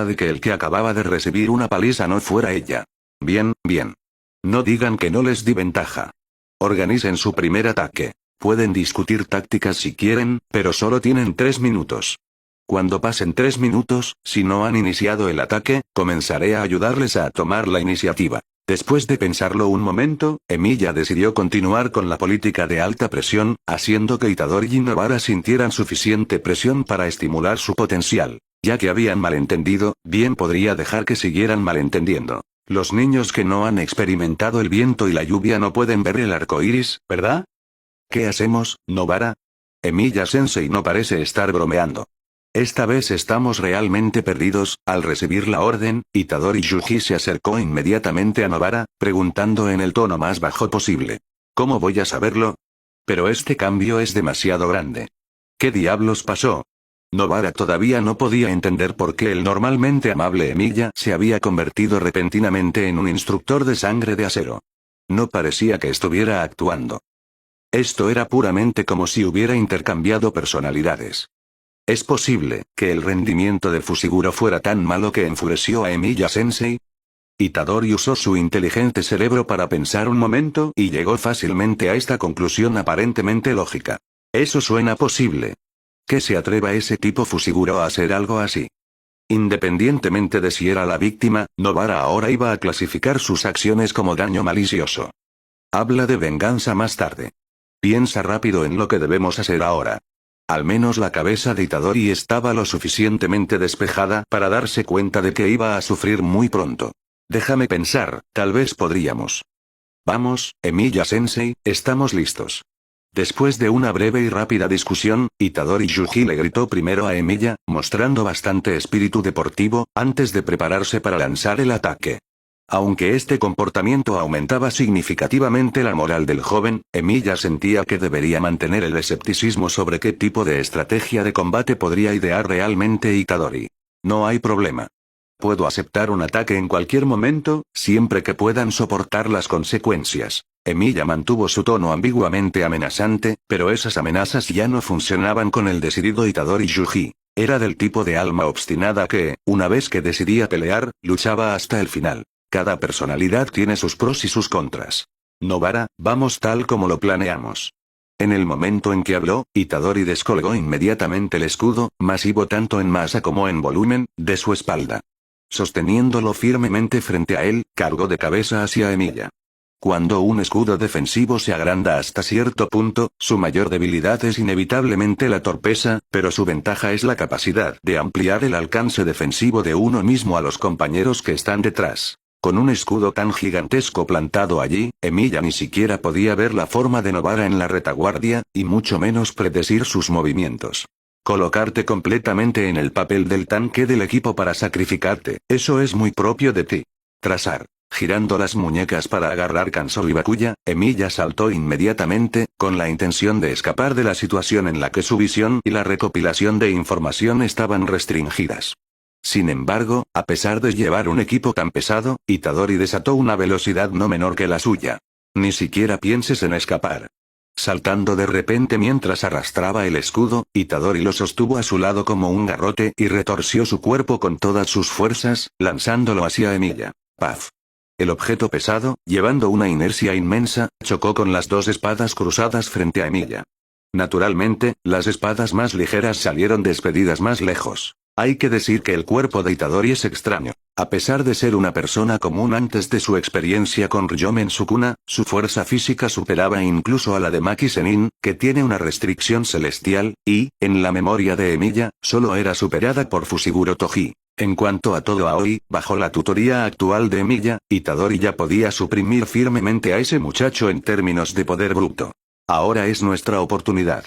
de que el que acababa de recibir una paliza no fuera ella. Bien. No digan que no les di ventaja. Organicen su primer ataque. Pueden discutir tácticas si quieren, pero solo tienen 3 minutos. Cuando pasen 3 minutos, si no han iniciado el ataque, comenzaré a ayudarles a tomar la iniciativa. Después de pensarlo un momento, Emiya decidió continuar con la política de alta presión, haciendo que Itadori y Nobara sintieran suficiente presión para estimular su potencial. Ya que habían malentendido, bien podría dejar que siguieran malentendiendo. Los niños que no han experimentado el viento y la lluvia no pueden ver el arco iris, ¿verdad? ¿Qué hacemos, Nobara? Emiya-sensei no parece estar bromeando. Esta vez estamos realmente perdidos. Al recibir la orden, Itadori Yuji se acercó inmediatamente a Nobara, preguntando en el tono más bajo posible. ¿Cómo voy a saberlo? Pero este cambio es demasiado grande. ¿Qué diablos pasó? Nobara todavía no podía entender por qué el normalmente amable Emiya se había convertido repentinamente en un instructor de sangre de acero. No parecía que estuviera actuando. Esto era puramente como si hubiera intercambiado personalidades. ¿Es posible que el rendimiento de Fushiguro fuera tan malo que enfureció a Emiya-sensei? Itadori usó su inteligente cerebro para pensar un momento y llegó fácilmente a esta conclusión aparentemente lógica. Eso suena posible. ¿Que se atreva ese tipo Fushiguro a hacer algo así? Independientemente de si era la víctima, Nobara ahora iba a clasificar sus acciones como daño malicioso. Habla de venganza más tarde. Piensa rápido en lo que debemos hacer ahora. Al menos la cabeza de Itadori estaba lo suficientemente despejada para darse cuenta de que iba a sufrir muy pronto. Déjame pensar, tal vez podríamos. Vamos, Emiya-sensei, estamos listos. Después de una breve y rápida discusión, Itadori Yuji le gritó primero a Emiya, mostrando bastante espíritu deportivo, antes de prepararse para lanzar el ataque. Aunque este comportamiento aumentaba significativamente la moral del joven, Emilia sentía que debería mantener el escepticismo sobre qué tipo de estrategia de combate podría idear realmente Itadori. No hay problema. Puedo aceptar un ataque en cualquier momento, siempre que puedan soportar las consecuencias. Emilia mantuvo su tono ambiguamente amenazante, pero esas amenazas ya no funcionaban con el decidido Itadori Yuji. Era del tipo de alma obstinada que, una vez que decidía pelear, luchaba hasta el final. Cada personalidad tiene sus pros y sus contras. Nobara, vamos tal como lo planeamos. En el momento en que habló, Itadori descolgó inmediatamente el escudo, masivo tanto en masa como en volumen, de su espalda. Sosteniéndolo firmemente frente a él, cargó de cabeza hacia Emilia. Cuando un escudo defensivo se agranda hasta cierto punto, su mayor debilidad es inevitablemente la torpeza, pero su ventaja es la capacidad de ampliar el alcance defensivo de uno mismo a los compañeros que están detrás. Con un escudo tan gigantesco plantado allí, Emilia ni siquiera podía ver la forma de Nobara en la retaguardia, y mucho menos predecir sus movimientos. Colocarte completamente en el papel del tanque del equipo para sacrificarte, eso es muy propio de ti. Trazar. Girando las muñecas para agarrar Kansou y Bakuya, Emilia saltó inmediatamente, con la intención de escapar de la situación en la que su visión y la recopilación de información estaban restringidas. Sin embargo, a pesar de llevar un equipo tan pesado, Itadori desató una velocidad no menor que la suya. Ni siquiera pienses en escapar. Saltando de repente mientras arrastraba el escudo, Itadori lo sostuvo a su lado como un garrote y retorció su cuerpo con todas sus fuerzas, lanzándolo hacia Emilia. ¡Paf! El objeto pesado, llevando una inercia inmensa, chocó con las dos espadas cruzadas frente a Emilia. Naturalmente, las espadas más ligeras salieron despedidas más lejos. Hay que decir que el cuerpo de Itadori es extraño. A pesar de ser una persona común antes de su experiencia con Ryomen Sukuna, su fuerza física superaba incluso a la de Maki Zenin, que tiene una restricción celestial, y, en la memoria de Emilia, solo era superada por Fushiguro Toji. En cuanto a todo Aoi, bajo la tutoría actual de Emilia, Itadori ya podía suprimir firmemente a ese muchacho en términos de poder bruto. Ahora es nuestra oportunidad.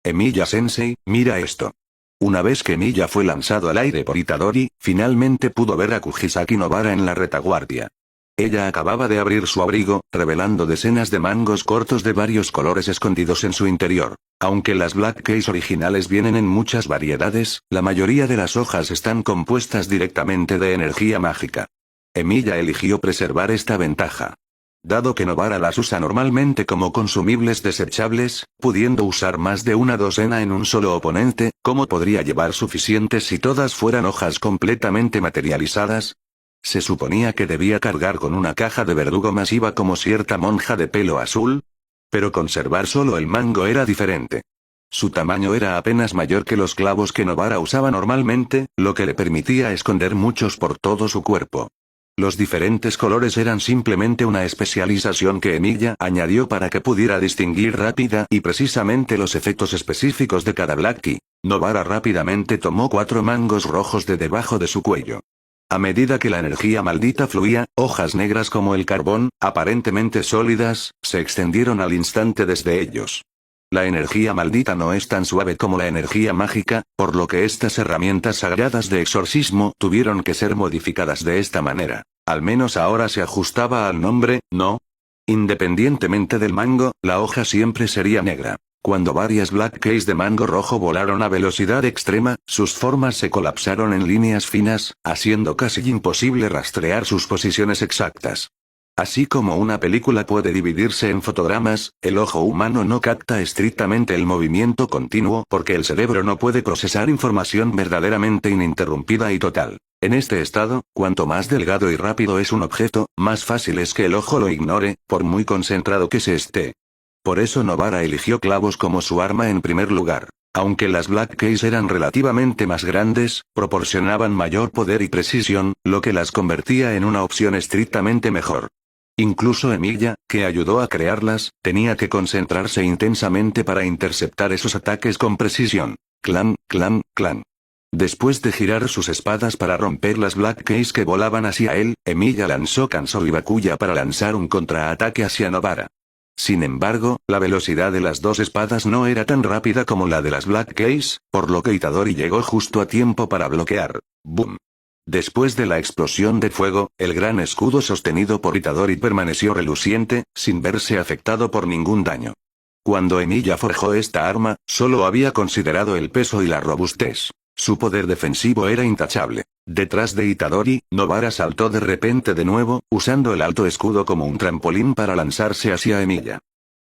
Emilia-sensei, mira esto. Una vez que Emilia fue lanzado al aire por Itadori, finalmente pudo ver a Kugisaki Nobara en la retaguardia. Ella acababa de abrir su abrigo, revelando decenas de mangos cortos de varios colores escondidos en su interior. Aunque las Black Keys originales vienen en muchas variedades, la mayoría de las hojas están compuestas directamente de energía mágica. Emilia eligió preservar esta ventaja. Dado que Nobara las usa normalmente como consumibles desechables, pudiendo usar más de una docena en un solo oponente, ¿cómo podría llevar suficientes si todas fueran hojas completamente materializadas? Se suponía que debía cargar con una caja de verdugo masiva como cierta monja de pelo azul. Pero conservar solo el mango era diferente. Su tamaño era apenas mayor que los clavos que Nobara usaba normalmente, lo que le permitía esconder muchos por todo su cuerpo. Los diferentes colores eran simplemente una especialización que Emilia añadió para que pudiera distinguir rápida y precisamente los efectos específicos de cada Black Key. Nobara rápidamente tomó 4 mangos rojos de debajo de su cuello. A medida que la energía maldita fluía, hojas negras como el carbón, aparentemente sólidas, se extendieron al instante desde ellos. La energía maldita no es tan suave como la energía mágica, por lo que estas herramientas sagradas de exorcismo tuvieron que ser modificadas de esta manera. Al menos ahora se ajustaba al nombre, ¿no? Independientemente del mango, la hoja siempre sería negra. Cuando varias Black Keys de mango rojo volaron a velocidad extrema, sus formas se colapsaron en líneas finas, haciendo casi imposible rastrear sus posiciones exactas. Así como una película puede dividirse en fotogramas, el ojo humano no capta estrictamente el movimiento continuo porque el cerebro no puede procesar información verdaderamente ininterrumpida y total. En este estado, cuanto más delgado y rápido es un objeto, más fácil es que el ojo lo ignore, por muy concentrado que se esté. Por eso Nobara eligió clavos como su arma en primer lugar. Aunque las Black Keys eran relativamente más grandes, proporcionaban mayor poder y precisión, lo que las convertía en una opción estrictamente mejor. Incluso Emilia, que ayudó a crearlas, tenía que concentrarse intensamente para interceptar esos ataques con precisión. Clan, clan, clan. Después de girar sus espadas para romper las Black Keys que volaban hacia él, Emilia lanzó Kansou y Bakuya para lanzar un contraataque hacia Nobara. Sin embargo, la velocidad de las dos espadas no era tan rápida como la de las Black Keys, por lo que Itadori llegó justo a tiempo para bloquear. ¡Boom! Después de la explosión de fuego, el gran escudo sostenido por Itadori permaneció reluciente, sin verse afectado por ningún daño. Cuando Emilia forjó esta arma, solo había considerado el peso y la robustez. Su poder defensivo era intachable. Detrás de Itadori, Nobara saltó de repente de nuevo, usando el alto escudo como un trampolín para lanzarse hacia Emilia.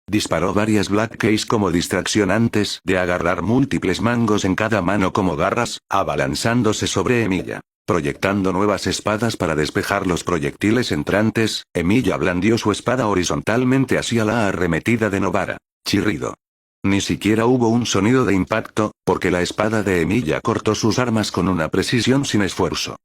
Disparó varias Black Keys como distracción antes de agarrar múltiples mangos en cada mano como garras, abalanzándose sobre Emilia. Proyectando nuevas espadas para despejar los proyectiles entrantes, Emilia blandió su espada horizontalmente hacia la arremetida de Nobara. Chirrido. Ni siquiera hubo un sonido de impacto, porque la espada de Emilia cortó sus armas con una precisión sin esfuerzo.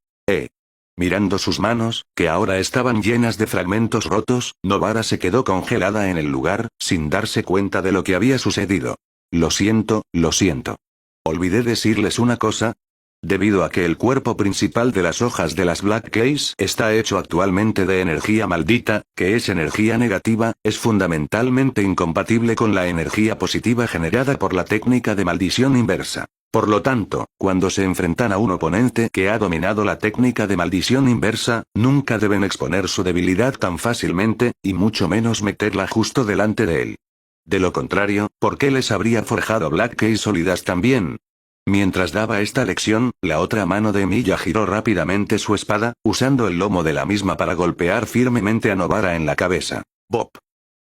Mirando sus manos, que ahora estaban llenas de fragmentos rotos, Nobara se quedó congelada en el lugar, sin darse cuenta de lo que había sucedido. Lo siento, lo siento. Olvidé decirles una cosa. Debido a que el cuerpo principal de las hojas de las Black Keys está hecho actualmente de energía maldita, que es energía negativa, es fundamentalmente incompatible con la energía positiva generada por la técnica de maldición inversa. Por lo tanto, cuando se enfrentan a un oponente que ha dominado la técnica de maldición inversa, nunca deben exponer su debilidad tan fácilmente, y mucho menos meterla justo delante de él. De lo contrario, ¿por qué les habría forjado Black Keys sólidas también? Mientras daba esta lección, la otra mano de Emilia giró rápidamente su espada, usando el lomo de la misma para golpear firmemente a Nobara en la cabeza. ¡Bop!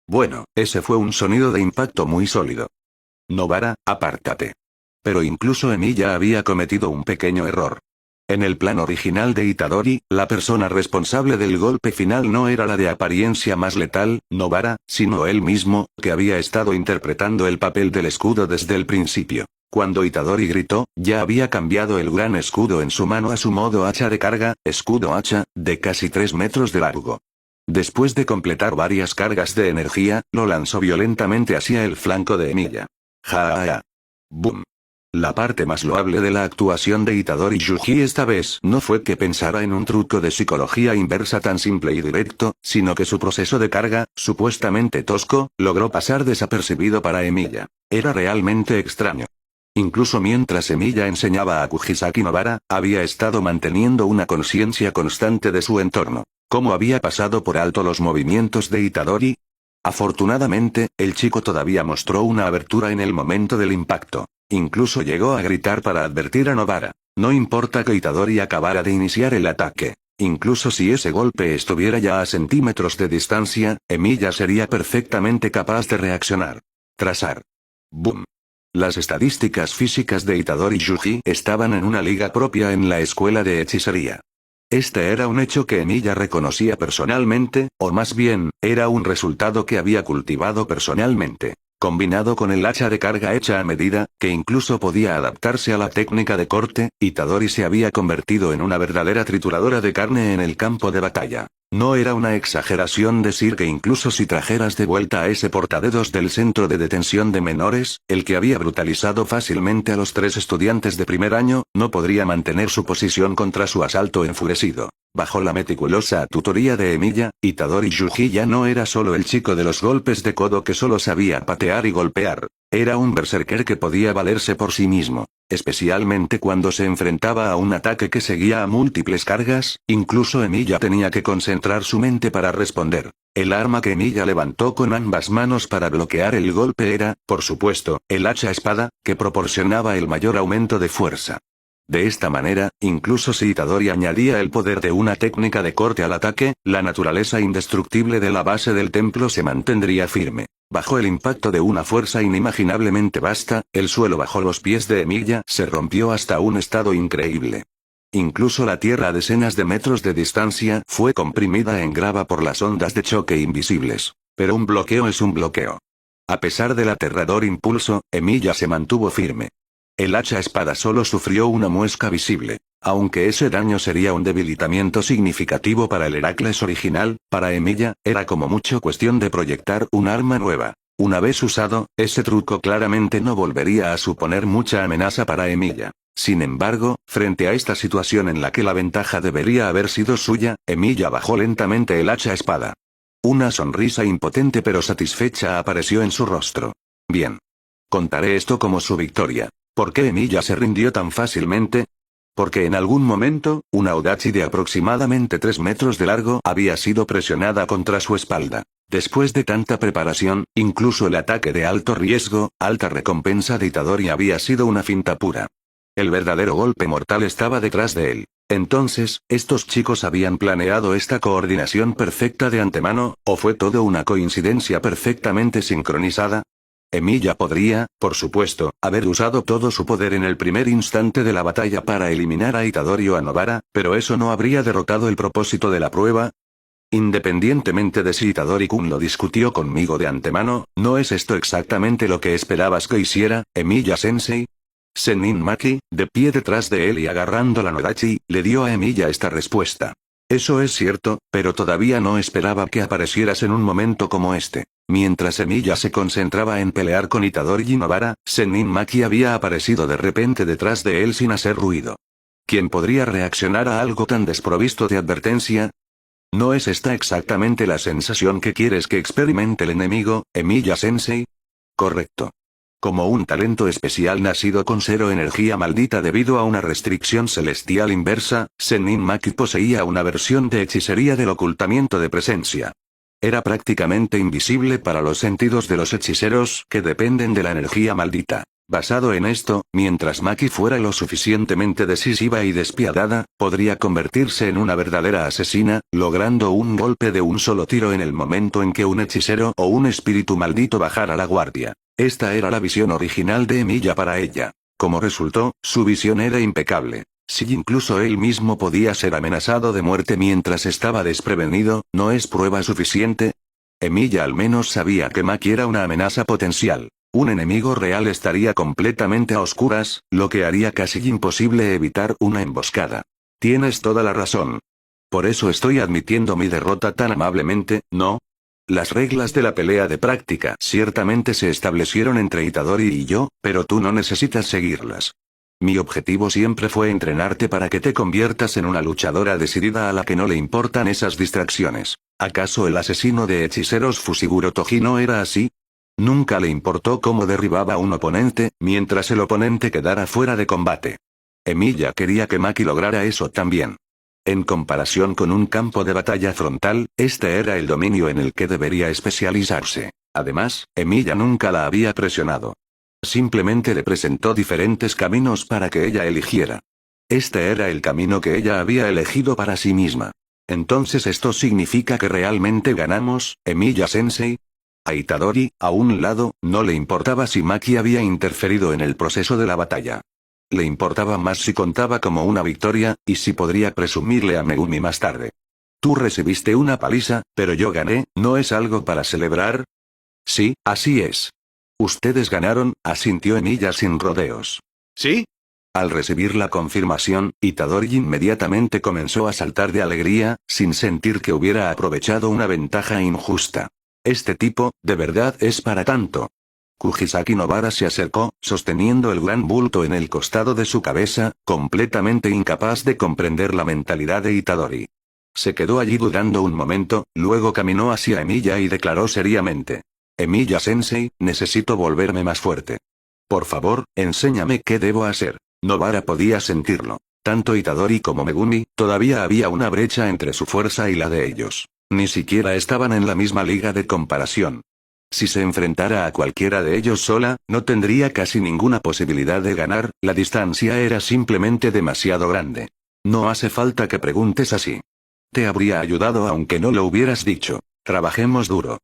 Bueno, ese fue un sonido de impacto muy sólido. Nobara, apártate. Pero incluso Emilia había cometido un pequeño error. En el plan original de Itadori, la persona responsable del golpe final no era la de apariencia más letal, Nobara, sino él mismo, que había estado interpretando el papel del escudo desde el principio. Cuando Itadori gritó, ya había cambiado el gran escudo en su mano a su modo hacha de carga, escudo hacha, de casi 3 metros de largo. Después de completar varias cargas de energía, lo lanzó violentamente hacia el flanco de Emilia. ¡Ja! ¡Bum! La parte más loable de la actuación de Itadori Yuji esta vez no fue que pensara en un truco de psicología inversa tan simple y directo, sino que su proceso de carga, supuestamente tosco, logró pasar desapercibido para Emilia. Era realmente extraño. Incluso mientras Emilia enseñaba a Kujisaki Nobara, había estado manteniendo una conciencia constante de su entorno. ¿Cómo había pasado por alto los movimientos de Itadori? Afortunadamente, el chico todavía mostró una abertura en el momento del impacto. Incluso llegó a gritar para advertir a Nobara. No importa que Itadori acabara de iniciar el ataque. Incluso si ese golpe estuviera ya a centímetros de distancia, Emilia sería perfectamente capaz de reaccionar. Trazar. ¡Boom! Las estadísticas físicas de Itadori Yuji estaban en una liga propia en la escuela de hechicería. Este era un hecho que Emilia reconocía personalmente, o más bien, era un resultado que había cultivado personalmente. Combinado con el hacha de carga hecha a medida, que incluso podía adaptarse a la técnica de corte, Itadori se había convertido en una verdadera trituradora de carne en el campo de batalla. No era una exageración decir que incluso si trajeras de vuelta a ese portadedos del centro de detención de menores, el que había brutalizado fácilmente a los 3 estudiantes de primer año, no podría mantener su posición contra su asalto enfurecido. Bajo la meticulosa tutoría de Emilia, Itadori Yuji ya no era solo el chico de los golpes de codo que solo sabía patear y golpear. Era un berserker que podía valerse por sí mismo. Especialmente cuando se enfrentaba a un ataque que seguía a múltiples cargas, incluso Emilia tenía que concentrar su mente para responder. El arma que Emilia levantó con ambas manos para bloquear el golpe era, por supuesto, el hacha espada, que proporcionaba el mayor aumento de fuerza. De esta manera, incluso si Itadori añadía el poder de una técnica de corte al ataque, la naturaleza indestructible de la base del templo se mantendría firme. Bajo el impacto de una fuerza inimaginablemente vasta, el suelo bajo los pies de Emilia se rompió hasta un estado increíble. Incluso la tierra a decenas de metros de distancia fue comprimida en grava por las ondas de choque invisibles. Pero un bloqueo es un bloqueo. A pesar del aterrador impulso, Emilia se mantuvo firme. El hacha espada solo sufrió una muesca visible. Aunque ese daño sería un debilitamiento significativo para el Heracles original, para Emilia, era como mucho cuestión de proyectar un arma nueva. Una vez usado, ese truco claramente no volvería a suponer mucha amenaza para Emilia. Sin embargo, frente a esta situación en la que la ventaja debería haber sido suya, Emilia bajó lentamente el hacha espada. Una sonrisa impotente pero satisfecha apareció en su rostro. Bien. Contaré esto como su victoria. ¿Por qué Emilia se rindió tan fácilmente? Porque en algún momento, una Odachi de aproximadamente 3 metros de largo había sido presionada contra su espalda. Después de tanta preparación, incluso el ataque de alto riesgo, alta recompensa de Itadori había sido una finta pura. El verdadero golpe mortal estaba detrás de él. Entonces, ¿estos chicos habían planeado esta coordinación perfecta de antemano, o fue todo una coincidencia perfectamente sincronizada? Emilia podría, por supuesto, haber usado todo su poder en el primer instante de la batalla para eliminar a Itadori o a Nobara, pero eso no habría derrotado el propósito de la prueba. Independientemente de si Itadori-kun lo discutió conmigo de antemano, ¿no es esto exactamente lo que esperabas que hiciera, Emilia-sensei? Sennin Maki, de pie detrás de él y agarrando la Nodachi, le dio a Emilia esta respuesta. Eso es cierto, pero todavía no esperaba que aparecieras en un momento como este. Mientras Emilia se concentraba en pelear con Itadori y Nobara, Sennin Maki había aparecido de repente detrás de él sin hacer ruido. ¿Quién podría reaccionar a algo tan desprovisto de advertencia? ¿No es esta exactamente la sensación que quieres que experimente el enemigo, Emilia-sensei? Correcto. Como un talento especial nacido con 0 energía maldita debido a una restricción celestial inversa, Sennin Maki poseía una versión de hechicería del ocultamiento de presencia. Era prácticamente invisible para los sentidos de los hechiceros que dependen de la energía maldita. Basado en esto, mientras Maki fuera lo suficientemente decisiva y despiadada, podría convertirse en una verdadera asesina, logrando un golpe de un solo tiro en el momento en que un hechicero o un espíritu maldito bajara la guardia. Esta era la visión original de Emilia para ella. Como resultó, su visión era impecable. Si incluso él mismo podía ser amenazado de muerte mientras estaba desprevenido, ¿no es prueba suficiente? Emilia al menos sabía que Maki era una amenaza potencial. Un enemigo real estaría completamente a oscuras, lo que haría casi imposible evitar una emboscada. Tienes toda la razón. Por eso estoy admitiendo mi derrota tan amablemente, ¿no? Las reglas de la pelea de práctica ciertamente se establecieron entre Itadori y yo, pero tú no necesitas seguirlas. Mi objetivo siempre fue entrenarte para que te conviertas en una luchadora decidida a la que no le importan esas distracciones. ¿Acaso el asesino de hechiceros Fushiguro Toji no era así? Nunca le importó cómo derribaba a un oponente, mientras el oponente quedara fuera de combate. Emilia quería que Maki lograra eso también. En comparación con un campo de batalla frontal, este era el dominio en el que debería especializarse. Además, Emilia nunca la había presionado. Simplemente le presentó diferentes caminos para que ella eligiera. Este era el camino que ella había elegido para sí misma. Entonces esto significa que realmente ganamos, Emilia-sensei. A Itadori, a un lado, no le importaba si Maki había interferido en el proceso de la batalla. Le importaba más si contaba como una victoria, y si podría presumirle a Megumi más tarde. Tú recibiste una paliza, pero yo gané, ¿no es algo para celebrar? Sí, así es. Ustedes ganaron, asintió Emilia sin rodeos. ¿Sí? Al recibir la confirmación, Itadori inmediatamente comenzó a saltar de alegría, sin sentir que hubiera aprovechado una ventaja injusta. Este tipo, de verdad es para tanto. Kujisaki Nobara se acercó, sosteniendo el gran bulto en el costado de su cabeza, completamente incapaz de comprender la mentalidad de Itadori. Se quedó allí dudando un momento, luego caminó hacia Emilia y declaró seriamente. Emilia-sensei, necesito volverme más fuerte. Por favor, enséñame qué debo hacer. Nobara podía sentirlo. Tanto Itadori como Megumi, todavía había una brecha entre su fuerza y la de ellos. Ni siquiera estaban en la misma liga de comparación. Si se enfrentara a cualquiera de ellos sola, no tendría casi ninguna posibilidad de ganar, la distancia era simplemente demasiado grande. No hace falta que preguntes así. Te habría ayudado aunque no lo hubieras dicho. Trabajemos duro.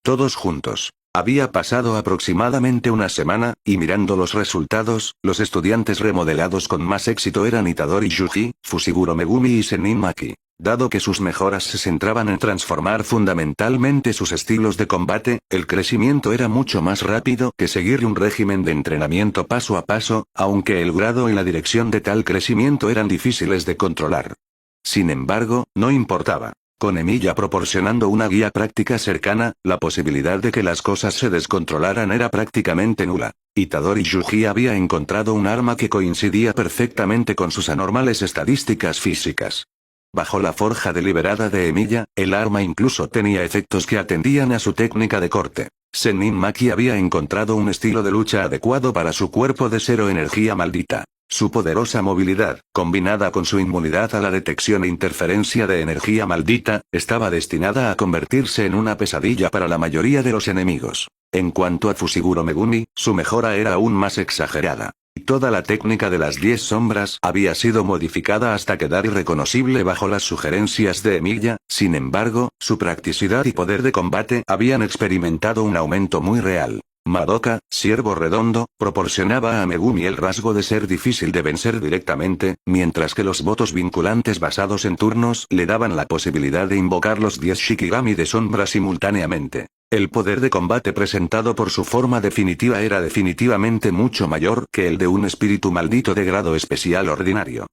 Todos juntos. Había pasado aproximadamente una semana, y mirando los resultados, los estudiantes remodelados con más éxito eran Itadori Yuji, Fushiguro Megumi y Sennin Maki. Dado que sus mejoras se centraban en transformar fundamentalmente sus estilos de combate, el crecimiento era mucho más rápido que seguir un régimen de entrenamiento paso a paso, aunque el grado y la dirección de tal crecimiento eran difíciles de controlar. Sin embargo, no importaba. Con Emilia proporcionando una guía práctica cercana, la posibilidad de que las cosas se descontrolaran era prácticamente nula. Itadori Yuji había encontrado un arma que coincidía perfectamente con sus anormales estadísticas físicas. Bajo la forja deliberada de Emilia, el arma incluso tenía efectos que atendían a su técnica de corte. Sennin Maki había encontrado un estilo de lucha adecuado para su cuerpo de 0 energía maldita. Su poderosa movilidad, combinada con su inmunidad a la detección e interferencia de energía maldita, estaba destinada a convertirse en una pesadilla para la mayoría de los enemigos. En cuanto a Fushiguro Megumi, su mejora era aún más exagerada. Toda la técnica de las 10 sombras había sido modificada hasta quedar irreconocible bajo las sugerencias de Emilia, sin embargo, su practicidad y poder de combate habían experimentado un aumento muy real. Madoka, Ciervo Redondo, proporcionaba a Megumi el rasgo de ser difícil de vencer directamente, mientras que los votos vinculantes basados en turnos le daban la posibilidad de invocar los 10 Shikigami de sombra simultáneamente. El poder de combate presentado por su forma definitiva era definitivamente mucho mayor que el de un espíritu maldito de grado especial ordinario.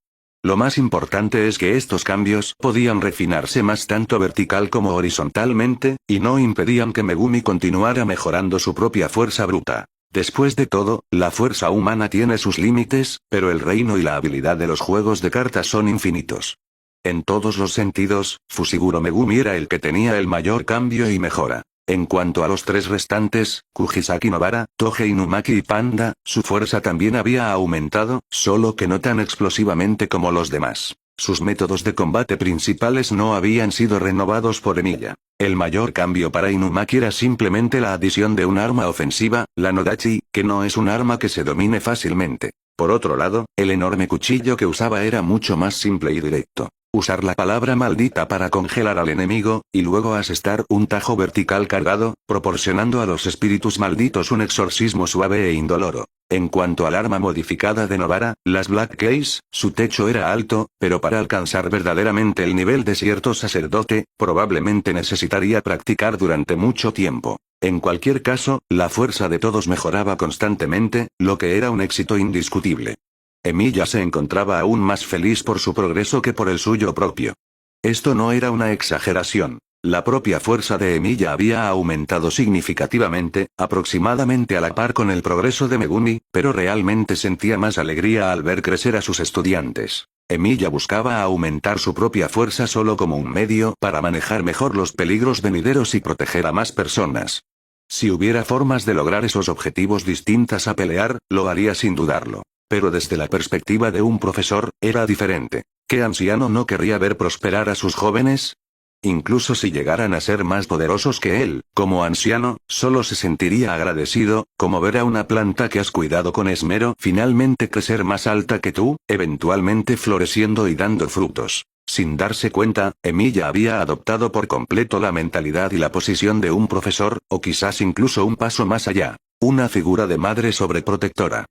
Lo más importante es que estos cambios podían refinarse más tanto vertical como horizontalmente, y no impedían que Megumi continuara mejorando su propia fuerza bruta. Después de todo, la fuerza humana tiene sus límites, pero el reino y la habilidad de los juegos de cartas son infinitos. En todos los sentidos, Fushiguro Megumi era el que tenía el mayor cambio y mejora. En cuanto a los 3 restantes, Kujisaki Nobara, Toge Inumaki y Panda, su fuerza también había aumentado, solo que no tan explosivamente como los demás. Sus métodos de combate principales no habían sido renovados por Emilia. El mayor cambio para Inumaki era simplemente la adición de un arma ofensiva, la Nodachi, que no es un arma que se domine fácilmente. Por otro lado, el enorme cuchillo que usaba era mucho más simple y directo. Usar la palabra maldita para congelar al enemigo, y luego asestar un tajo vertical cargado, proporcionando a los espíritus malditos un exorcismo suave e indoloro. En cuanto al arma modificada de Nobara, las Black Keys, su techo era alto, pero para alcanzar verdaderamente el nivel de cierto sacerdote, probablemente necesitaría practicar durante mucho tiempo. En cualquier caso, la fuerza de todos mejoraba constantemente, lo que era un éxito indiscutible. Emilia se encontraba aún más feliz por su progreso que por el suyo propio. Esto no era una exageración. La propia fuerza de Emilia había aumentado significativamente, aproximadamente a la par con el progreso de Megumi, pero realmente sentía más alegría al ver crecer a sus estudiantes. Emilia buscaba aumentar su propia fuerza solo como un medio para manejar mejor los peligros venideros y proteger a más personas. Si hubiera formas de lograr esos objetivos distintas a pelear, lo haría sin dudarlo. Pero desde la perspectiva de un profesor, era diferente. ¿Qué anciano no querría ver prosperar a sus jóvenes? Incluso si llegaran a ser más poderosos que él, como anciano, solo se sentiría agradecido, como ver a una planta que has cuidado con esmero finalmente crecer más alta que tú, eventualmente floreciendo y dando frutos. Sin darse cuenta, Emilia había adoptado por completo la mentalidad y la posición de un profesor, o quizás incluso un paso más allá, una figura de madre sobreprotectora.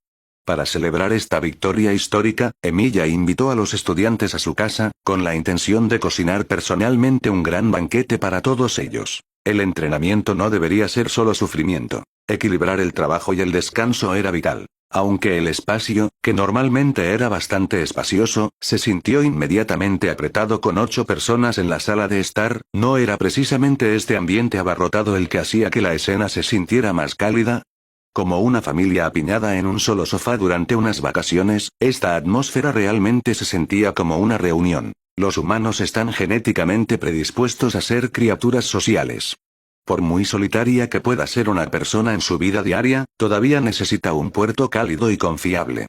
Para celebrar esta victoria histórica, Emilia invitó a los estudiantes a su casa, con la intención de cocinar personalmente un gran banquete para todos ellos. El entrenamiento no debería ser solo sufrimiento. Equilibrar el trabajo y el descanso era vital. Aunque el espacio, que normalmente era bastante espacioso, se sintió inmediatamente apretado con 8 personas en la sala de estar, no era precisamente este ambiente abarrotado el que hacía que la escena se sintiera más cálida. Como una familia apiñada en un solo sofá durante unas vacaciones, esta atmósfera realmente se sentía como una reunión. Los humanos están genéticamente predispuestos a ser criaturas sociales. Por muy solitaria que pueda ser una persona en su vida diaria, todavía necesita un puerto cálido y confiable.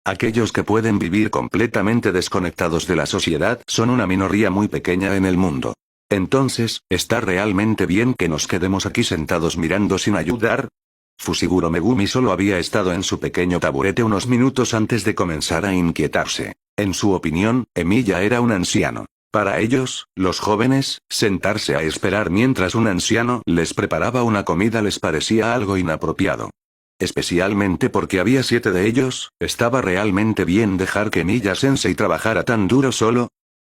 Aquellos que pueden vivir completamente desconectados de la sociedad son una minoría muy pequeña en el mundo. Entonces, ¿está realmente bien que nos quedemos aquí sentados mirando sin ayudar? Fushiguro Megumi solo había estado en su pequeño taburete unos minutos antes de comenzar a inquietarse. En su opinión, Emilia era un anciano. Para ellos, los jóvenes, sentarse a esperar mientras un anciano les preparaba una comida les parecía algo inapropiado. Especialmente porque había 7 de ellos, ¿estaba realmente bien dejar que Emilia-sensei trabajara tan duro solo?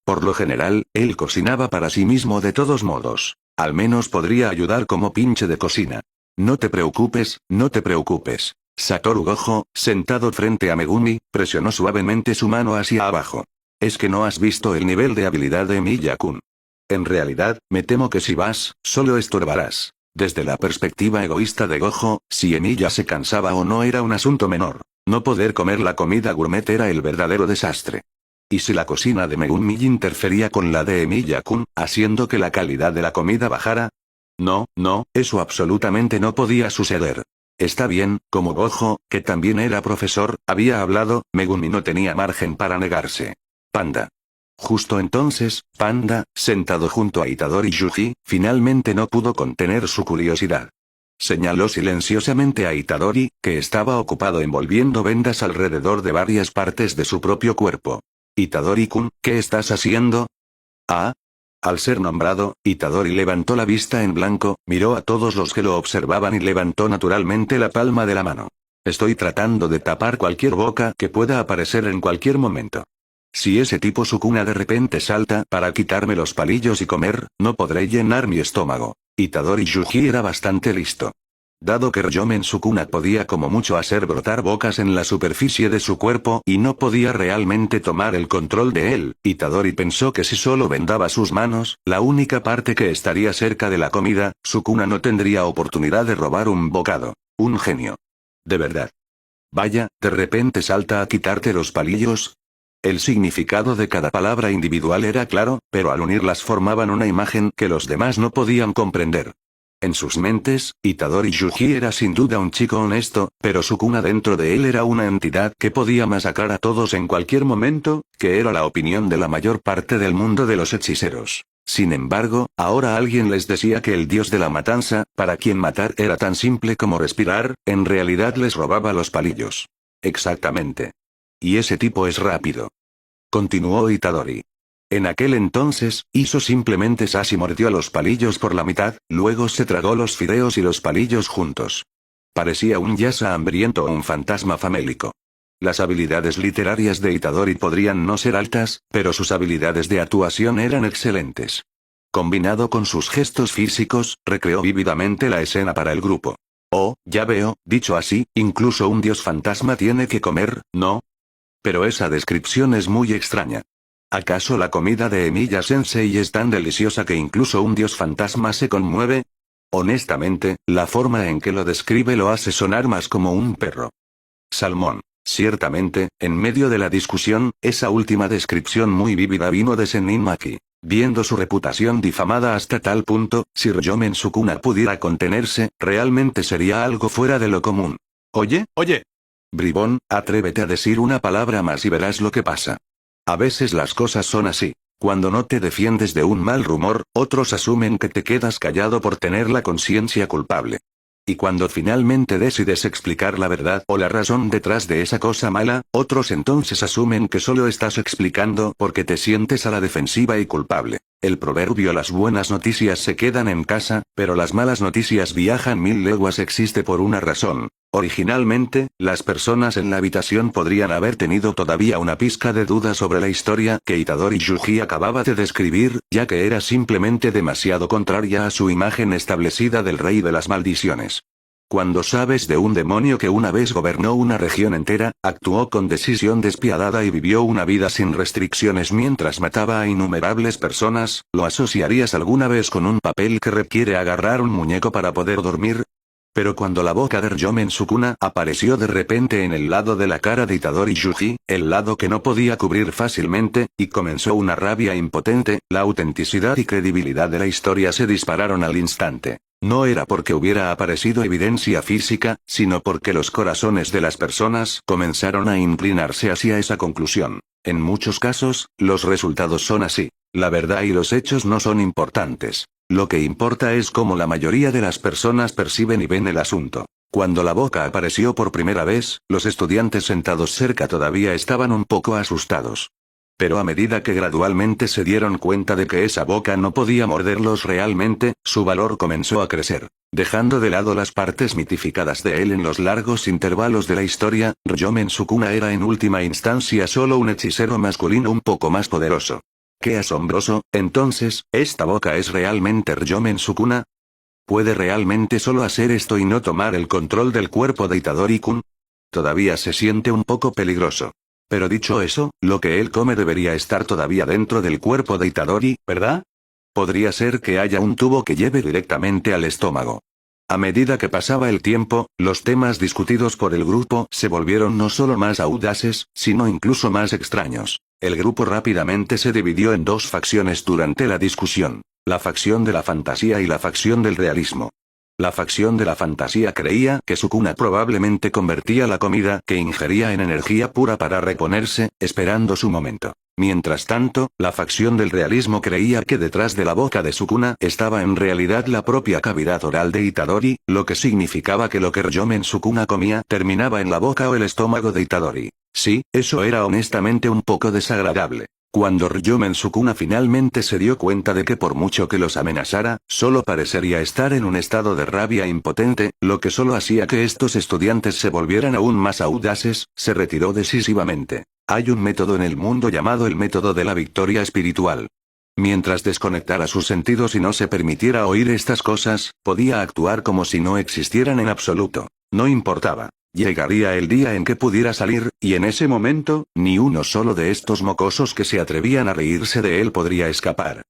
Por lo general, él cocinaba para sí mismo de todos modos. Al menos podría ayudar como pinche de cocina. No te preocupes, no te preocupes. Satoru Gojo, sentado frente a Megumi, presionó suavemente su mano hacia abajo. Es que no has visto el nivel de habilidad de Emilia-kun. En realidad, me temo que si vas, solo estorbarás. Desde la perspectiva egoísta de Gojo, si Emilia se cansaba o no era un asunto menor. No poder comer la comida gourmet era el verdadero desastre. Y si la cocina de Megumi interfería con la de Emilia-kun, haciendo que la calidad de la comida bajara. No, eso absolutamente no podía suceder. Está bien, como Gojo, que también era profesor, había hablado, Megumi no tenía margen para negarse. Panda. Justo entonces, Panda, sentado junto a Itadori Yuji, finalmente no pudo contener su curiosidad. Señaló silenciosamente a Itadori, que estaba ocupado envolviendo vendas alrededor de varias partes de su propio cuerpo. Itadori-kun, ¿qué estás haciendo? Ah. Al ser nombrado, Itadori levantó la vista en blanco, miró a todos los que lo observaban y levantó naturalmente la palma de la mano. Estoy tratando de tapar cualquier boca que pueda aparecer en cualquier momento. Si ese tipo Sukuna de repente salta para quitarme los palillos y comer, no podré llenar mi estómago. Itadori Yuji era bastante listo. Dado que Ryomen Sukuna podía como mucho hacer brotar bocas en la superficie de su cuerpo y no podía realmente tomar el control de él, Itadori pensó que si solo vendaba sus manos, la única parte que estaría cerca de la comida, Sukuna no tendría oportunidad de robar un bocado. Un genio. De verdad. Vaya, de repente salta a quitarte los palillos. El significado de cada palabra individual era claro, pero al unirlas formaban una imagen que los demás no podían comprender. En sus mentes, Itadori Yuji era sin duda un chico honesto, pero Sukuna dentro de él era una entidad que podía masacrar a todos en cualquier momento, que era la opinión de la mayor parte del mundo de los hechiceros. Sin embargo, ahora alguien les decía que el dios de la matanza, para quien matar era tan simple como respirar, en realidad les robaba los palillos. Exactamente. Y ese tipo es rápido. Continuó Itadori. En aquel entonces, hizo simplemente Sashi mordió los palillos por la mitad, luego se tragó los fideos y los palillos juntos. Parecía un yasa hambriento o un fantasma famélico. Las habilidades literarias de Itadori podrían no ser altas, pero sus habilidades de actuación eran excelentes. Combinado con sus gestos físicos, recreó vívidamente la escena para el grupo. Oh, ya veo, dicho así, incluso un dios fantasma tiene que comer, ¿no? Pero esa descripción es muy extraña. ¿Acaso la comida de Emiya Sensei es tan deliciosa que incluso un dios fantasma se conmueve? Honestamente, la forma en que lo describe lo hace sonar más como un perro. Salmón. Ciertamente, en medio de la discusión, esa última descripción muy vívida vino de Sennin Maki. Viendo su reputación difamada hasta tal punto, si Ryomen Sukuna pudiera contenerse, realmente sería algo fuera de lo común. Oye. Bribón, atrévete a decir una palabra más y verás lo que pasa. A veces las cosas son así. Cuando no te defiendes de un mal rumor, otros asumen que te quedas callado por tener la conciencia culpable. Y cuando finalmente decides explicar la verdad o la razón detrás de esa cosa mala, otros entonces asumen que solo estás explicando porque te sientes a la defensiva y culpable. El proverbio las buenas noticias se quedan en casa, pero las malas noticias viajan 1000 leguas existe por una razón. Originalmente, las personas en la habitación podrían haber tenido todavía una pizca de duda sobre la historia que Itadori Yuji acababa de describir, ya que era simplemente demasiado contraria a su imagen establecida del rey de las maldiciones. Cuando sabes de un demonio que una vez gobernó una región entera, actuó con decisión despiadada y vivió una vida sin restricciones mientras mataba a innumerables personas, ¿lo asociarías alguna vez con un papel que requiere agarrar un muñeco para poder dormir? Pero cuando la boca de Ryomen Sukuna apareció de repente en el lado de la cara de Itadori Yuji, el lado que no podía cubrir fácilmente, y comenzó una rabia impotente, la autenticidad y credibilidad de la historia se dispararon al instante. No era porque hubiera aparecido evidencia física, sino porque los corazones de las personas comenzaron a inclinarse hacia esa conclusión. En muchos casos, los resultados son así. La verdad y los hechos no son importantes. Lo que importa es cómo la mayoría de las personas perciben y ven el asunto. Cuando la boca apareció por primera vez, los estudiantes sentados cerca todavía estaban un poco asustados. Pero a medida que gradualmente se dieron cuenta de que esa boca no podía morderlos realmente, su valor comenzó a crecer. Dejando de lado las partes mitificadas de él en los largos intervalos de la historia, Ryomen Sukuna era en última instancia solo un hechicero masculino un poco más poderoso. ¡Qué asombroso! Entonces, ¿esta boca es realmente Ryomen Sukuna? ¿Puede realmente solo hacer esto y no tomar el control del cuerpo de Itadori-kun? Todavía se siente un poco peligroso. Pero dicho eso, lo que él come debería estar todavía dentro del cuerpo de Itadori, ¿verdad? Podría ser que haya un tubo que lleve directamente al estómago. A medida que pasaba el tiempo, los temas discutidos por el grupo se volvieron no solo más audaces, sino incluso más extraños. El grupo rápidamente se dividió en dos facciones durante la discusión: la facción de la fantasía y la facción del realismo. La facción de la fantasía creía que Sukuna probablemente convertía la comida que ingería en energía pura para reponerse, esperando su momento. Mientras tanto, la facción del realismo creía que detrás de la boca de Sukuna estaba en realidad la propia cavidad oral de Itadori, lo que significaba que lo que Ryomen Sukuna comía terminaba en la boca o el estómago de Itadori. Sí, eso era honestamente un poco desagradable. Cuando Ryomen Sukuna finalmente se dio cuenta de que por mucho que los amenazara, solo parecería estar en un estado de rabia impotente, lo que solo hacía que estos estudiantes se volvieran aún más audaces, se retiró decisivamente. Hay un método en el mundo llamado el método de la victoria espiritual. Mientras desconectara sus sentidos y no se permitiera oír estas cosas, podía actuar como si no existieran en absoluto. No importaba. Llegaría el día en que pudiera salir, y en ese momento, ni uno solo de estos mocosos que se atrevían a reírse de él podría escapar.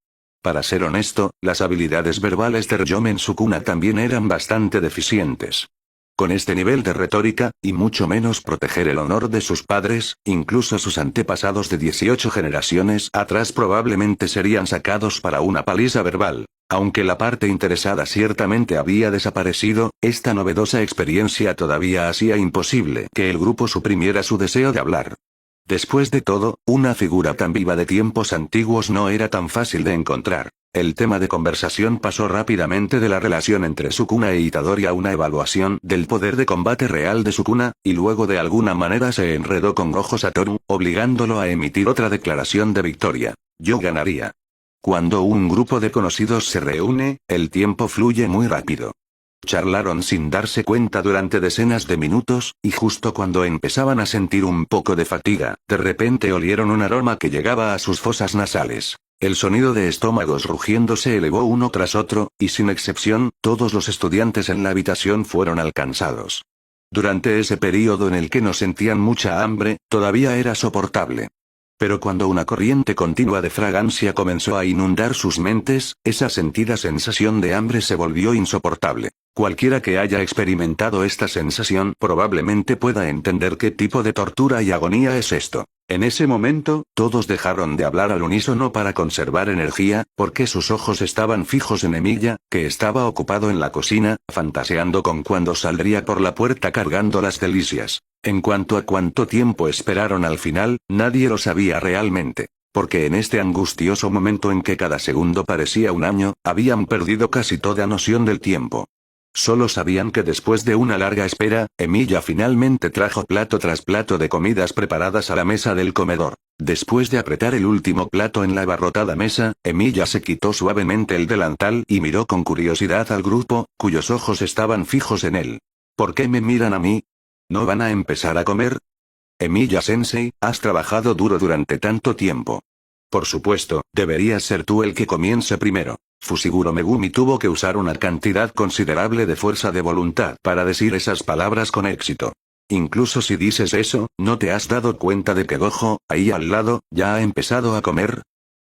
Para ser honesto, las habilidades verbales de Ryomen Sukuna también eran bastante deficientes. Con este nivel de retórica, y mucho menos proteger el honor de sus padres, incluso sus antepasados de 18 generaciones atrás probablemente serían sacados para una paliza verbal. Aunque la parte interesada ciertamente había desaparecido, esta novedosa experiencia todavía hacía imposible que el grupo suprimiera su deseo de hablar. Después de todo, una figura tan viva de tiempos antiguos no era tan fácil de encontrar. El tema de conversación pasó rápidamente de la relación entre Sukuna e Itadori a una evaluación del poder de combate real de Sukuna, y luego de alguna manera se enredó con Gojo Satoru, obligándolo a emitir otra declaración de victoria. Yo ganaría. Cuando un grupo de conocidos se reúne, el tiempo fluye muy rápido. Charlaron sin darse cuenta durante decenas de minutos, y justo cuando empezaban a sentir un poco de fatiga, de repente olieron un aroma que llegaba a sus fosas nasales. El sonido de estómagos rugiendo se elevó uno tras otro, y sin excepción, todos los estudiantes en la habitación fueron alcanzados. Durante ese período en el que no sentían mucha hambre, todavía era soportable. Pero cuando una corriente continua de fragancia comenzó a inundar sus mentes, esa sentida sensación de hambre se volvió insoportable. Cualquiera que haya experimentado esta sensación probablemente pueda entender qué tipo de tortura y agonía es esto. En ese momento, todos dejaron de hablar al unísono para conservar energía, porque sus ojos estaban fijos en Emilia, que estaba ocupado en la cocina, fantaseando con cuándo saldría por la puerta cargando las delicias. En cuanto a cuánto tiempo esperaron al final, nadie lo sabía realmente. Porque en este angustioso momento en que cada segundo parecía un año, habían perdido casi toda noción del tiempo. Solo sabían que después de una larga espera, Emilia finalmente trajo plato tras plato de comidas preparadas a la mesa del comedor. Después de apretar el último plato en la abarrotada mesa, Emilia se quitó suavemente el delantal y miró con curiosidad al grupo, cuyos ojos estaban fijos en él. ¿Por qué me miran a mí? ¿No van a empezar a comer? Emilia-sensei, has trabajado duro durante tanto tiempo. Por supuesto, deberías ser tú el que comience primero. Fushiguro Megumi tuvo que usar una cantidad considerable de fuerza de voluntad para decir esas palabras con éxito. Incluso si dices eso, ¿no te has dado cuenta de que Gojo, ahí al lado, ya ha empezado a comer?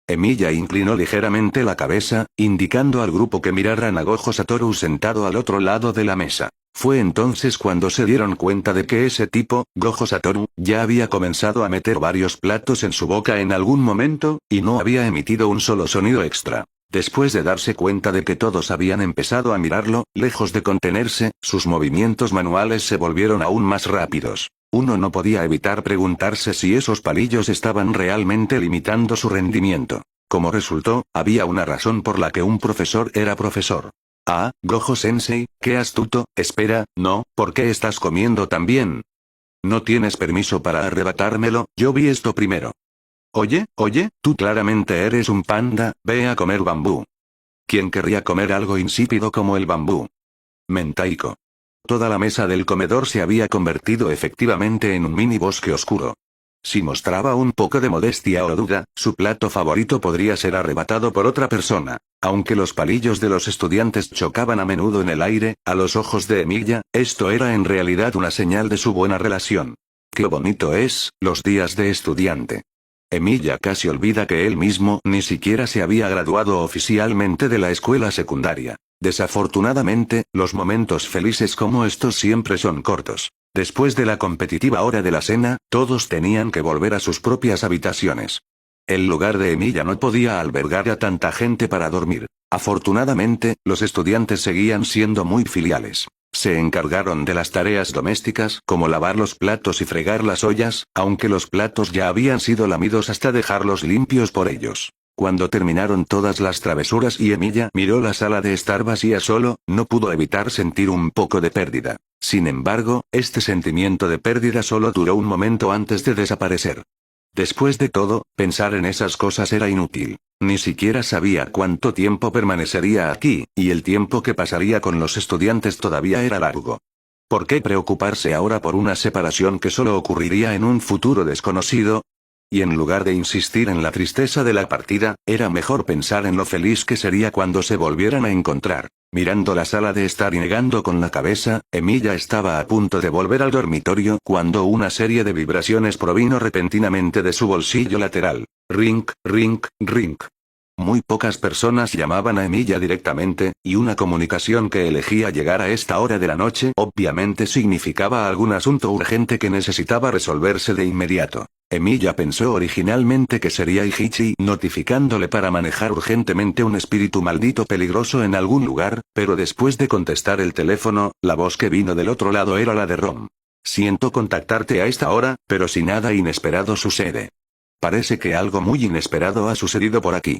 Emilia inclinó ligeramente la cabeza, indicando al grupo que miraran a Gojo Satoru sentado al otro lado de la mesa. Fue entonces cuando se dieron cuenta de que ese tipo, Gojo Satoru, ya había comenzado a meter varios platos en su boca en algún momento, y no había emitido un solo sonido extra. Después de darse cuenta de que todos habían empezado a mirarlo, lejos de contenerse, sus movimientos manuales se volvieron aún más rápidos. Uno no podía evitar preguntarse si esos palillos estaban realmente limitando su rendimiento. Como resultó, había una razón por la que un profesor era profesor. Ah, Gojo-sensei, qué astuto. Espera, no, ¿por qué estás comiendo tan bien? No tienes permiso para arrebatármelo, yo vi esto primero. Oye, tú claramente eres un panda, ve a comer bambú. ¿Quién querría comer algo insípido como el bambú? Mentaiko. Toda la mesa del comedor se había convertido efectivamente en un mini bosque oscuro. Si mostraba un poco de modestia o duda, su plato favorito podría ser arrebatado por otra persona. Aunque los palillos de los estudiantes chocaban a menudo en el aire, a los ojos de Emilia, esto era en realidad una señal de su buena relación. ¡Qué bonito es, los días de estudiante! Emilia casi olvida que él mismo ni siquiera se había graduado oficialmente de la escuela secundaria. Desafortunadamente, los momentos felices como estos siempre son cortos. Después de la competitiva hora de la cena, todos tenían que volver a sus propias habitaciones. El lugar de Emilia no podía albergar a tanta gente para dormir. Afortunadamente, los estudiantes seguían siendo muy filiales. Se encargaron de las tareas domésticas, como lavar los platos y fregar las ollas, aunque los platos ya habían sido lamidos hasta dejarlos limpios por ellos. Cuando terminaron todas las travesuras y Emilia miró la sala de estar vacía solo, no pudo evitar sentir un poco de pérdida. Sin embargo, este sentimiento de pérdida solo duró un momento antes de desaparecer. Después de todo, pensar en esas cosas era inútil. Ni siquiera sabía cuánto tiempo permanecería aquí, y el tiempo que pasaría con los estudiantes todavía era largo. ¿Por qué preocuparse ahora por una separación que solo ocurriría en un futuro desconocido? Y en lugar de insistir en la tristeza de la partida, era mejor pensar en lo feliz que sería cuando se volvieran a encontrar. Mirando la sala de estar y negando con la cabeza, Emilia estaba a punto de volver al dormitorio cuando una serie de vibraciones provino repentinamente de su bolsillo lateral. Ring, ring, ring. Muy pocas personas llamaban a Emilia directamente, y una comunicación que elegía llegar a esta hora de la noche obviamente significaba algún asunto urgente que necesitaba resolverse de inmediato. Emilia pensó originalmente que sería Ichichi notificándole para manejar urgentemente un espíritu maldito peligroso en algún lugar, pero después de contestar el teléfono, la voz que vino del otro lado era la de Rom. Siento contactarte a esta hora, pero si nada inesperado sucede. Parece que algo muy inesperado ha sucedido por aquí.